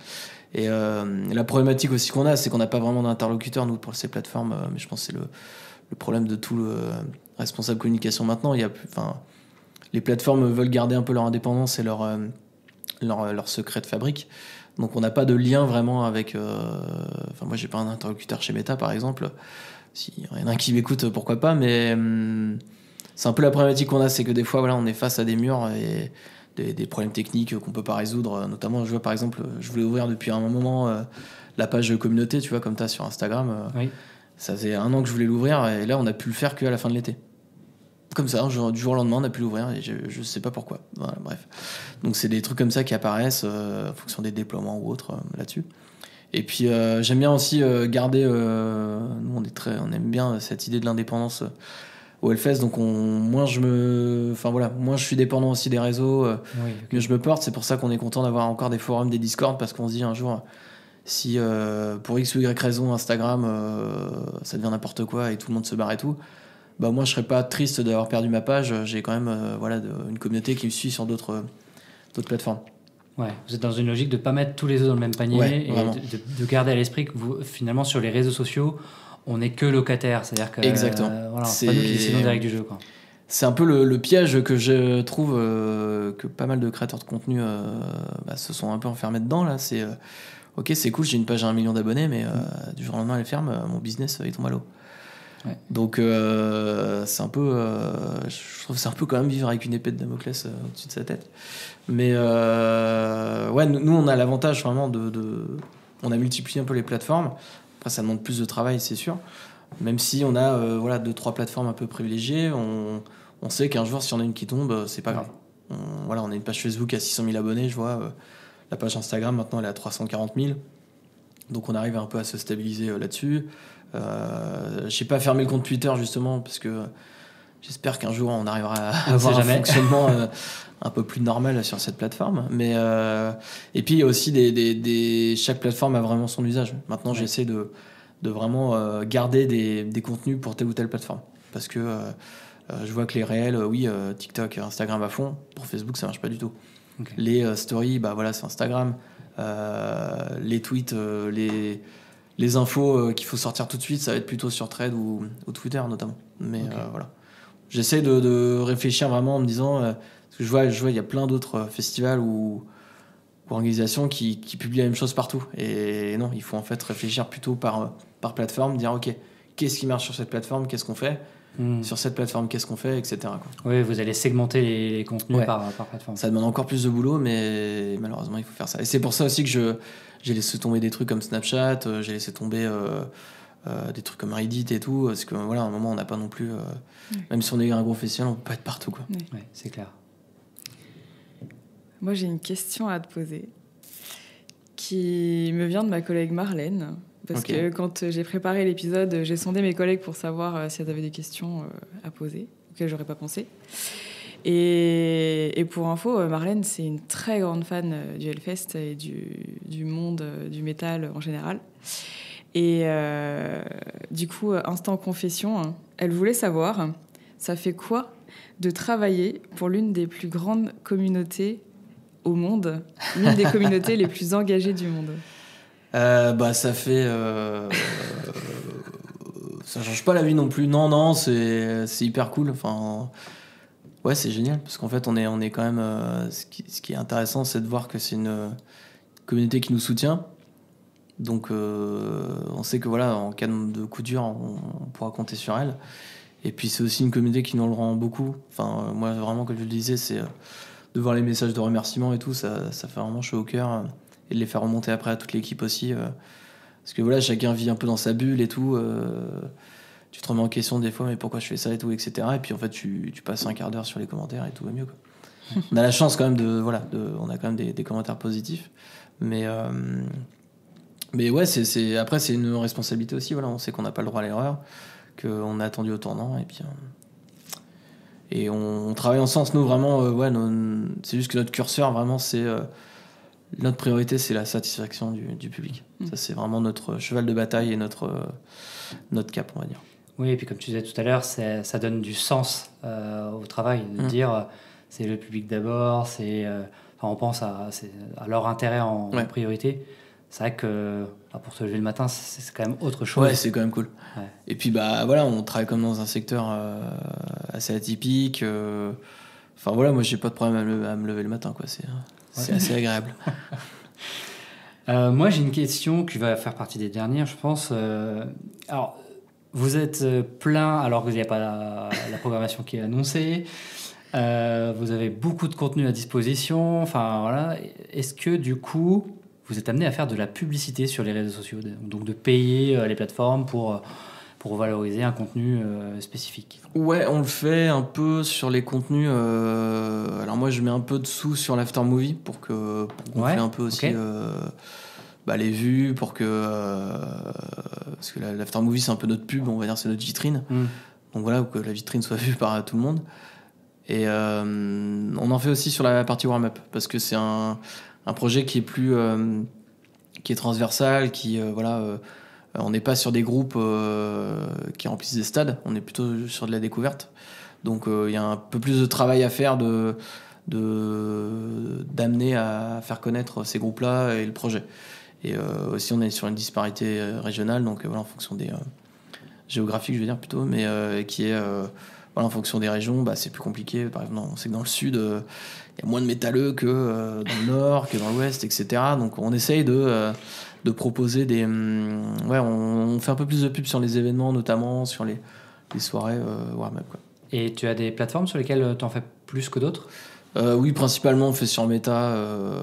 Et la problématique aussi qu'on a, c'est qu'on n'a pas vraiment d'interlocuteur, nous, pour ces plateformes. Mais je pense que c'est le problème de tout le responsable communication maintenant. Les plateformes veulent garder un peu leur indépendance et leur secret de fabrique. Donc on n'a pas de lien vraiment avec... moi, j'ai pas un interlocuteur chez Meta, par exemple. S'il y en a un qui m'écoute, pourquoi pas. Mais c'est un peu la problématique qu'on a, c'est que des fois, voilà, on est face à des murs et des problèmes techniques qu'on peut pas résoudre. Notamment, je vois, par exemple, je voulais ouvrir depuis un moment la page communauté, tu vois, comme tu as sur Instagram. Oui. Ça faisait 1 an que je voulais l'ouvrir et là, on a pu le faire qu'à la fin de l'été. Comme ça, du jour au lendemain, on a pu l'ouvrir et je sais pas pourquoi. Voilà, bref. Donc c'est des trucs comme ça qui apparaissent en fonction des déploiements ou autres là-dessus. Et puis j'aime bien aussi garder. Nous, on aime bien cette idée de l'indépendance au Hellfest. Donc moins je suis dépendant aussi des réseaux. Mieux je me porte. C'est pour ça qu'on est content d'avoir encore des forums, des Discord, parce qu'on se dit un jour, si pour X ou Y raison Instagram ça devient n'importe quoi et tout le monde se barre et tout. Bah moi je serais pas triste d'avoir perdu ma page. J'ai quand même une communauté qui me suit sur d'autres plateformes. Ouais, vous êtes dans une logique de pas mettre tous les œufs dans le même panier, ouais, et de garder à l'esprit que vous, finalement, sur les réseaux sociaux, on n'est que locataire, c'est-à-dire que exactement. C'est pas nous qui décidons des règles du jeu, quoi. C'est un peu le piège que je trouve que pas mal de créateurs de contenu se sont un peu enfermés dedans là. C'est ok, c'est cool, j'ai une page à 1 million d'abonnés, mais du jour au lendemain elle ferme, mon business il tombe à l'eau. Ouais. Donc c'est un peu je trouve que c'est un peu quand même vivre avec une épée de Damoclès au-dessus de sa tête. Mais ouais, nous on a l'avantage vraiment on a multiplié un peu les plateformes. Après ça demande plus de travail, c'est sûr. Même si on a 2-3 plateformes un peu privilégiées, on sait qu'un jour si on a une qui tombe, c'est pas grave. On a une page Facebook à 600 000 abonnés, je vois. La page Instagram maintenant elle est à 340 000. Donc on arrive un peu à se stabiliser là-dessus. J'ai pas fermé le compte Twitter justement parce que j'espère qu'un jour on arrivera à avoir un fonctionnement un peu plus normal sur cette plateforme. Mais et puis il y a aussi chaque plateforme a vraiment son usage. Maintenant j'essaie de vraiment garder des contenus pour telle ou telle plateforme parce que je vois que les réels, TikTok, Instagram à fond. Pour Facebook ça marche pas du tout. Okay. Les stories, c'est Instagram. Les tweets, les infos qu'il faut sortir tout de suite, ça va être plutôt sur Thread ou Twitter notamment. Mais okay. Voilà. J'essaie de réfléchir vraiment en me disant, parce que je vois il y a plein d'autres festivals où organisations qui publient la même chose partout. Et non, il faut en fait réfléchir plutôt par plateforme, dire ok, qu'est-ce qui marche sur cette plateforme, qu'est-ce qu'on fait sur cette plateforme, qu'est-ce qu'on fait, etc. quoi. Oui, vous allez segmenter les contenus par plateforme. Ça demande encore plus de boulot, mais malheureusement, il faut faire ça. Et c'est pour ça aussi que j'ai laissé tomber des trucs comme Snapchat, j'ai laissé tomber des trucs comme Reddit et tout, parce que voilà, à un moment, on n'a pas non plus... Même si on est un gros festival, on peut pas être partout, quoi. Oui, c'est clair. Moi, j'ai une question à te poser qui me vient de ma collègue Marlène. Parce que quand j'ai préparé l'épisode, j'ai sondé mes collègues pour savoir si elles avaient des questions à poser, auxquelles j'aurais pas pensé. Et pour info, Marlène, c'est une très grande fan du Hellfest et du monde du métal en général. Et du coup, instant confession, elle voulait savoir, ça fait quoi de travailler pour l'une des plus grandes communautés au monde, l'une des communautés les plus engagées du monde? Ça fait... ça change pas la vie non plus. Non, c'est hyper cool. Enfin, ouais, c'est génial. Parce qu'en fait, on est quand même... ce qui est intéressant, c'est de voir que c'est une communauté qui nous soutient. Donc, on sait que voilà, en cas de coup dur, on pourra compter sur elle. Et puis, c'est aussi une communauté qui nous le rend beaucoup. Enfin, moi, vraiment, comme je le disais, c'est de voir les messages de remerciement et tout, ça fait vraiment chaud au cœur. Et de les faire remonter après à toute l'équipe aussi. Parce que voilà, chacun vit un peu dans sa bulle et tout. Tu te remets en question des fois, mais pourquoi je fais ça et tout, etc. Et puis en fait, tu passes un quart d'heure sur les commentaires et tout va mieux, quoi. On a la chance quand même on a quand même des commentaires positifs. Mais ouais, après, c'est une responsabilité aussi. Voilà, on sait qu'on n'a pas le droit à l'erreur, qu'on a attendu au tournant. Et puis... et on travaille en sens, nous, vraiment... c'est juste que notre curseur, vraiment, c'est... notre priorité, c'est la satisfaction du public. Ça, c'est vraiment notre cheval de bataille et notre cap, on va dire. Oui, et puis comme tu disais tout à l'heure, ça donne du sens au travail, de dire c'est le public d'abord, on pense à leur intérêt en priorité. C'est vrai que pour se lever le matin, c'est quand même autre chose. Ouais, c'est quand même cool. Ouais. Et puis, voilà, on travaille comme dans un secteur assez atypique. Enfin, voilà, moi, j'ai pas de problème à me lever le matin, quoi. C'est assez agréable. Moi, j'ai une question qui va faire partie des dernières, je pense. Alors, vous êtes plein alors que vous n'avez pas la programmation qui est annoncée. Vous avez beaucoup de contenu à disposition. Enfin, voilà. Est-ce que, du coup, vous êtes amené à faire de la publicité sur les réseaux sociaux, donc de payer les plateformes pour valoriser un contenu spécifique? Ouais, on le fait un peu sur les contenus. Alors moi, je mets un peu de sous sur l'aftermovie pour gonfler un peu aussi les vues, parce que l'aftermovie, c'est un peu notre pub, on va dire, c'est notre vitrine. Donc voilà, que la vitrine soit vue par tout le monde. Et on en fait aussi sur la partie warm-up, parce que c'est un projet qui est plus... qui est transversal, on n'est pas sur des groupes qui remplissent des stades, on est plutôt sur de la découverte. Donc il y a un peu plus de travail à faire d'amener à faire connaître ces groupes-là et le projet. Et aussi on est sur une disparité régionale, donc en fonction des géographiques, je veux dire plutôt, mais qui est en fonction des régions, c'est plus compliqué. Par exemple, on sait que dans le sud, il y a moins de métalleux que dans le nord, que dans l'ouest, etc. Donc on essaye de proposer des... on fait un peu plus de pub sur les événements, notamment sur les soirées warm-up, quoi. Et tu as des plateformes sur lesquelles tu en fais plus que d'autres? Oui, principalement on fait sur Meta,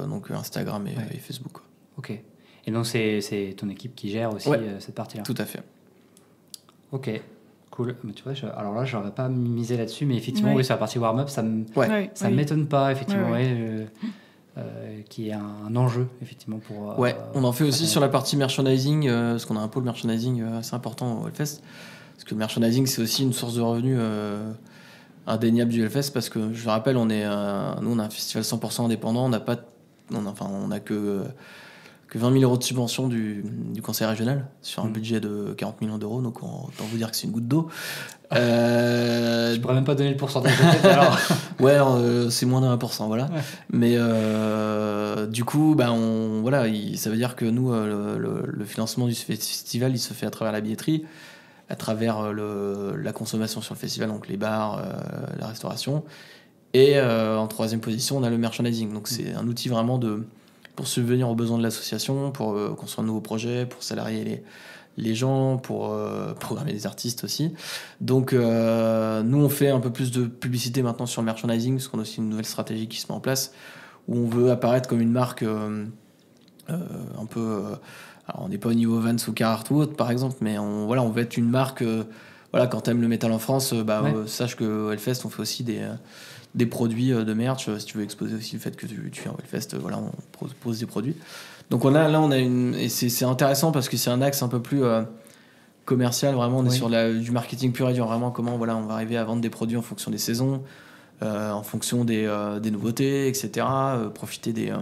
donc Instagram et Facebook, quoi. Ok. Et donc c'est ton équipe qui gère aussi cette partie-là? Tout à fait. Ok, cool. Mais tu vois, alors là, je n'aurais pas misé là-dessus, mais effectivement, oui, sur la partie warm-up, ça ne m'étonne pas, effectivement, qu'il y ait un enjeu, effectivement, pour... on en fait aussi sur la partie merchandising, parce qu'on a un pôle merchandising assez important au Hellfest. Parce que le merchandising, c'est aussi une source de revenus indéniable du Hellfest, parce que, je le rappelle, nous, on a un festival 100% indépendant, on n'a que 20 000 € de subvention du conseil régional sur un budget de 40 millions d'euros, donc autant vous dire que c'est une goutte d'eau. Je pourrais même pas donner le pourcentage de tête, alors. C'est moins de 1%, voilà. Ouais. Mais du coup, ça veut dire que nous, le financement du festival, il se fait à travers la billetterie, à travers la consommation sur le festival, donc les bars, la restauration. Et en troisième position, on a le merchandising. Donc c'est un outil vraiment de pour subvenir aux besoins de l'association, pour construire de nouveaux projets, pour salarier les gens, pour programmer des artistes aussi. Donc nous on fait un peu plus de publicité maintenant sur le merchandising, parce qu'on a aussi une nouvelle stratégie qui se met en place, où on veut apparaître comme une marque un peu... alors on n'est pas au niveau Vans ou Carhartt ou autre par exemple, mais on veut être une marque... quand t'aimes le métal en France, sache que Hellfest on fait aussi des produits de merch. Si tu veux exposer aussi le fait que tu viens au Hellfest, on propose des produits. Donc on a et c'est intéressant parce que c'est un axe un peu plus commercial, vraiment on est sur du marketing pur et dur, vraiment comment on va arriver à vendre des produits en fonction des saisons, en fonction des nouveautés, etc. Profiter des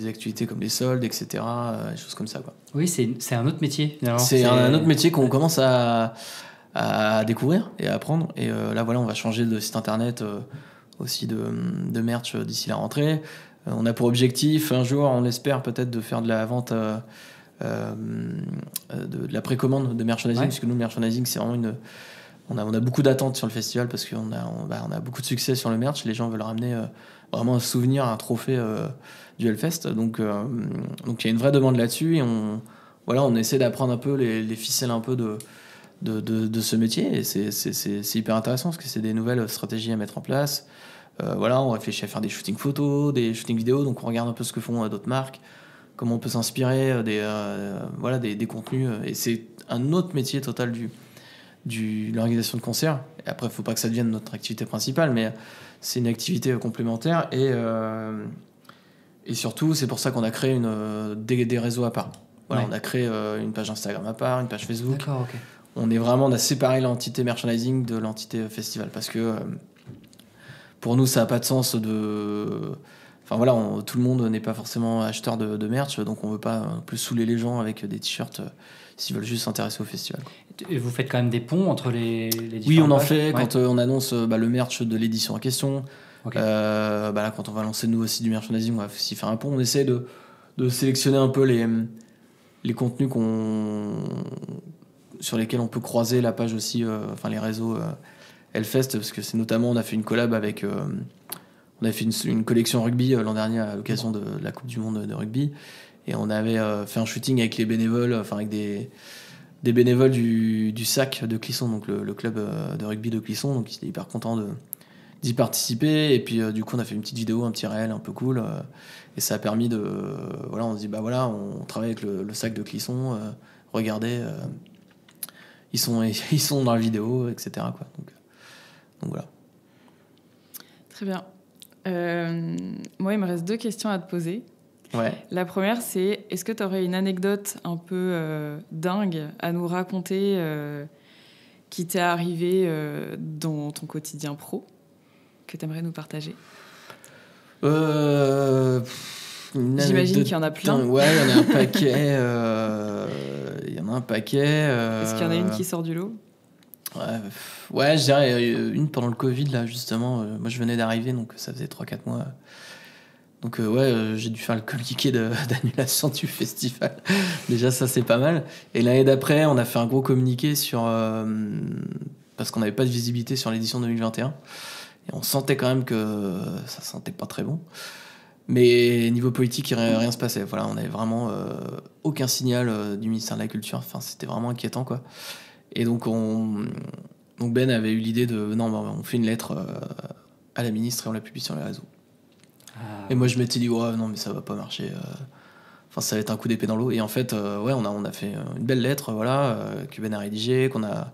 actualités comme les soldes, etc. Des choses comme ça, quoi. Oui, c'est un autre métier. C'est un autre métier qu'on commence à découvrir et à apprendre. Et là, on va changer de site internet, aussi de merch d'ici la rentrée. On a pour objectif, un jour, on espère peut-être de faire de la vente, de la précommande de merchandising, parce que nous, le merchandising, c'est vraiment on a beaucoup d'attentes sur le festival, parce qu'on a beaucoup de succès sur le merch. Les gens veulent ramener vraiment un souvenir, un trophée du Hellfest. Donc il y a une vraie demande là-dessus, et on essaie d'apprendre un peu les ficelles un peu de ce métier, et c'est hyper intéressant, parce que c'est des nouvelles stratégies à mettre en place. On réfléchit à faire des shootings photos, des shootings vidéo, donc on regarde un peu ce que font d'autres marques, comment on peut s'inspirer des contenus, et c'est un autre métier total de l'organisation de concerts. Et après, il ne faut pas que ça devienne notre activité principale, mais c'est une activité complémentaire, et surtout c'est pour ça qu'on a créé des réseaux à part. On a créé une page Instagram à part, une page Facebook. D'accord, ok. On a séparé l'entité merchandising de l'entité festival, parce que pour nous ça n'a pas de sens tout le monde n'est pas forcément acheteur de merch, donc on veut pas plus saouler les gens avec des t-shirts s'ils veulent juste s'intéresser au festival, quoi. Et vous faites quand même des ponts entre les différentes Oui, on en pages. fait quand on annonce le merch de l'édition en question. Okay. Là, quand on va lancer nous aussi du merchandising, on va aussi faire un pont. On essaie de sélectionner un peu les contenus sur lesquels on peut croiser la page aussi, les réseaux Hellfest, parce que c'est notamment, on a fait une collab avec on a fait une collection rugby l'an dernier à l'occasion de la Coupe du Monde de rugby, et on avait fait un shooting avec les bénévoles, avec des bénévoles du SAC de Clisson, donc le club de rugby de Clisson, donc ils étaient hyper contents d'y participer, et puis du coup on a fait une petite vidéo, un petit réel un peu cool, et ça a permis on se dit on travaille avec le SAC de Clisson, regardez, ils sont dans la vidéo, etc., quoi. Donc voilà. Très bien. Moi, il me reste 2 questions à te poser. Ouais. La première, c'est est-ce que tu aurais une anecdote un peu dingue à nous raconter qui t'est arrivée dans ton quotidien pro, que tu aimerais nous partager? J'imagine qu'il y en a plein. Ouais, il y en a un paquet. Est-ce qu'il y en a une qui sort du lot? Ouais, je dirais une pendant le Covid, là, justement. Moi, je venais d'arriver, donc ça faisait 3-4 mois. Donc, j'ai dû faire le communiqué d'annulation du festival. Déjà, ça, c'est pas mal. Et l'année d'après, on a fait un gros communiqué parce qu'on n'avait pas de visibilité sur l'édition 2021. Et on sentait quand même que ça sentait pas très bon. Mais niveau politique, rien se passait. On n'avait vraiment aucun signal du ministère de la Culture. Enfin, c'était vraiment inquiétant, quoi. Et donc Ben avait eu l'idée on fait une lettre à la ministre et on la publie sur les réseaux. Et moi je m'étais dit non mais ça va pas marcher. Ça va être un coup d'épée dans l'eau. Et en fait on a fait une belle lettre que Ben a rédigée, qu'on a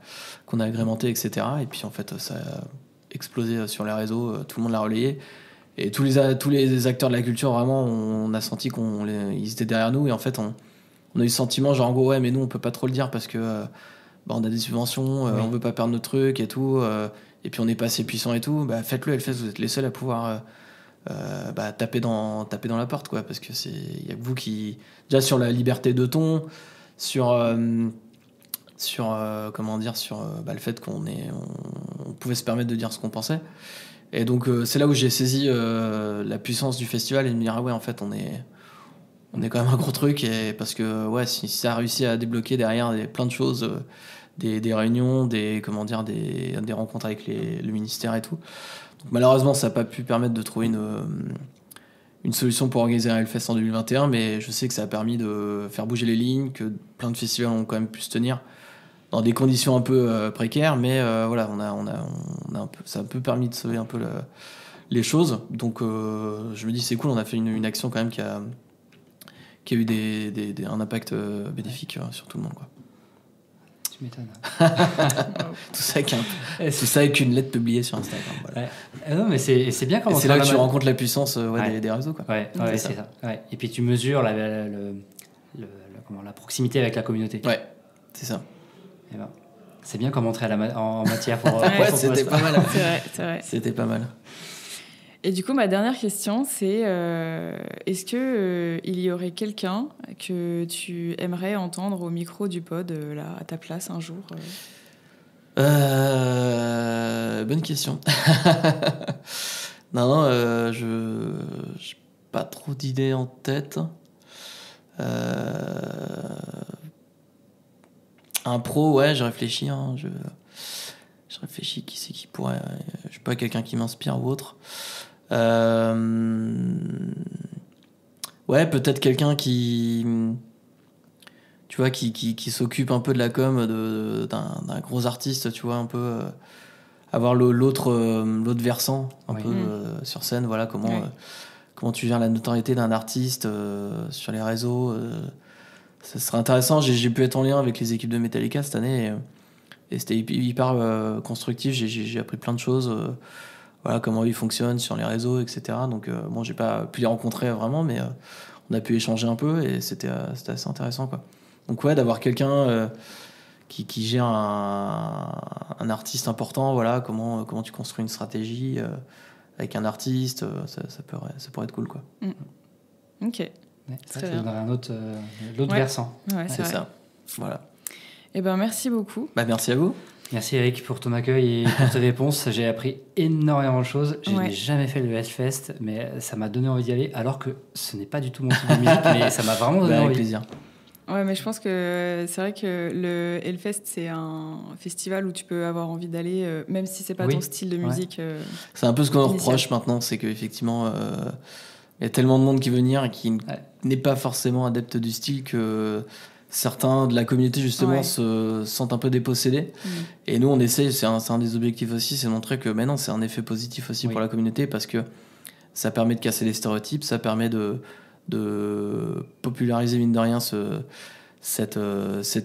agrémentée, etc. Et puis en fait ça a explosé sur les réseaux, tout le monde l'a relayé. Et tous les acteurs de la culture, vraiment, on a senti qu'ils étaient derrière nous. Et en fait on a eu le sentiment en gros mais nous on peut pas trop le dire parce que on a des subventions, on veut pas perdre notre truc et tout, et puis on n'est pas assez puissant et tout. Faites-le, Hellfest, vous êtes les seuls à pouvoir taper dans la porte, quoi, parce que il y a que vous qui, déjà sur la liberté de ton, sur le fait qu'on pouvait se permettre de dire ce qu'on pensait. Et donc c'est là où j'ai saisi la puissance du festival et de me dire en fait on est quand même un gros truc, et parce que si ça a réussi à débloquer derrière plein de choses, des réunions, des rencontres avec le ministère et tout. Donc malheureusement ça n'a pas pu permettre de trouver une solution pour organiser un Hellfest en 2021, mais je sais que ça a permis de faire bouger les lignes, que plein de festivals ont quand même pu se tenir dans des conditions un peu précaires, mais voilà, on a un peu, ça a un peu permis de sauver un peu les choses. Donc je me dis c'est cool, on a fait une action quand même qui a eu un impact bénéfique sur tout le monde, quoi. Tu m'étonnes. Tout ça avec une lettre publiée sur Instagram. Voilà. Ouais. Non, mais c'est bien comment c'est là que tu rencontres la puissance des réseaux, quoi. Ouais, c'est ça. Ouais. Et puis tu mesures la proximité avec la communauté. Ouais, c'est ça. Et ben, c'est bien comme entrer en matière pour. Ouais, c'était pas mal. C'est vrai. C'était pas mal. Et du coup, ma dernière question, c'est est-ce que il y aurait quelqu'un que tu aimerais entendre au micro du pod, là, à ta place, un jour Bonne question. Non, je j'ai pas trop d'idées en tête. Un pro, ouais, je réfléchis. Hein, je réfléchis qui c'est qui pourrait. Je sais pas, quelqu'un qui m'inspire ou autre. Ouais, peut-être quelqu'un qui, tu vois, qui s'occupe un peu de la com d'un gros artiste, tu vois, un peu avoir l'autre versant un peu sur scène. Voilà comment tu gères la notoriété d'un artiste sur les réseaux. Ça serait intéressant. J'ai pu être en lien avec les équipes de Metallica cette année et c'était hyper constructif. J'ai appris plein de choses. Voilà, comment ils fonctionnent sur les réseaux, etc. Donc, bon, j'ai pas pu les rencontrer vraiment, mais on a pu échanger un peu et c'était assez intéressant, quoi. Donc, ouais, d'avoir quelqu'un qui gère un artiste important, voilà, comment tu construis une stratégie avec un artiste, ça pourrait être cool, quoi. Ok. Ouais, ça donnerait l'autre versant. Ouais, c'est ça. Voilà. Eh ben, merci beaucoup. Bah, merci à vous. Merci Eric pour ton accueil et pour tes réponses. J'ai appris énormément de choses. Je n'ai jamais fait le Hellfest, mais ça m'a donné envie d'y aller, alors que ce n'est pas du tout mon type de musique, mais ça m'a vraiment donné envie. Avec plaisir. Ouais, mais je pense que c'est vrai que le Hellfest, c'est un festival où tu peux avoir envie d'aller, même si c'est pas ton style de musique. C'est un peu ce qu'on reproche maintenant, c'est qu'effectivement, il y a tellement de monde qui veut venir et qui n'est pas forcément adepte du style que certains de la communauté justement se sentent un peu dépossédés. Et nous on essaye, c'est un des objectifs aussi, c'est de montrer que maintenant c'est un effet positif aussi pour la communauté, parce que ça permet de casser les stéréotypes, ça permet de populariser mine de rien cette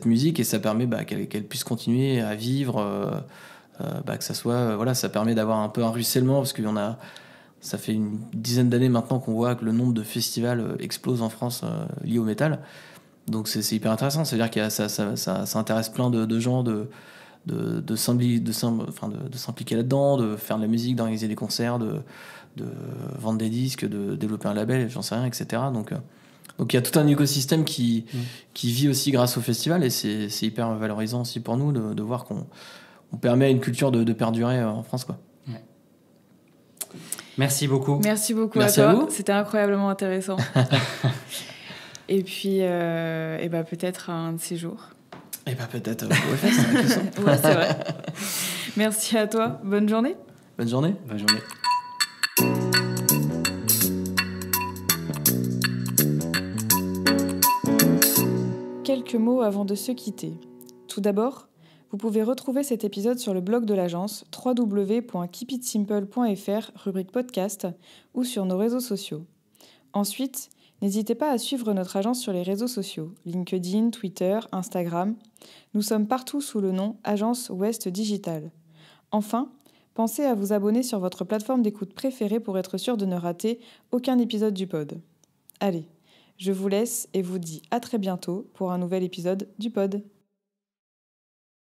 musique, et ça permet qu'elle puisse continuer à vivre, que ça soit ça permet d'avoir un peu un ruissellement, parce ça fait une dizaine d'années maintenant qu'on voit que le nombre de festivals explose en France liés au métal. Donc c'est hyper intéressant, c'est-à-dire que ça intéresse plein de gens de s'impliquer là-dedans, de faire de la musique, d'organiser des concerts, de vendre des disques, de développer un label, j'en sais rien, etc. Donc il y a tout un écosystème qui vit aussi grâce au festival, et c'est hyper valorisant aussi pour nous de voir qu'on permet à une culture de perdurer en France, quoi. Ouais. Merci beaucoup. Merci beaucoup Merci à toi. À vous. C'était incroyablement intéressant. Et puis, peut-être un de ces jours. Et peut-être au Hellfest. Ouais, c'est vrai. Merci à toi. Bonne journée. Bonne journée. Bonne journée. Quelques mots avant de se quitter. Tout d'abord, vous pouvez retrouver cet épisode sur le blog de l'agence www.keepitsimple.fr, rubrique podcast, ou sur nos réseaux sociaux. Ensuite, n'hésitez pas à suivre notre agence sur les réseaux sociaux, LinkedIn, Twitter, Instagram. Nous sommes partout sous le nom Agence Ouest Digital. Enfin, pensez à vous abonner sur votre plateforme d'écoute préférée pour être sûr de ne rater aucun épisode du pod. Allez, je vous laisse et vous dis à très bientôt pour un nouvel épisode du pod.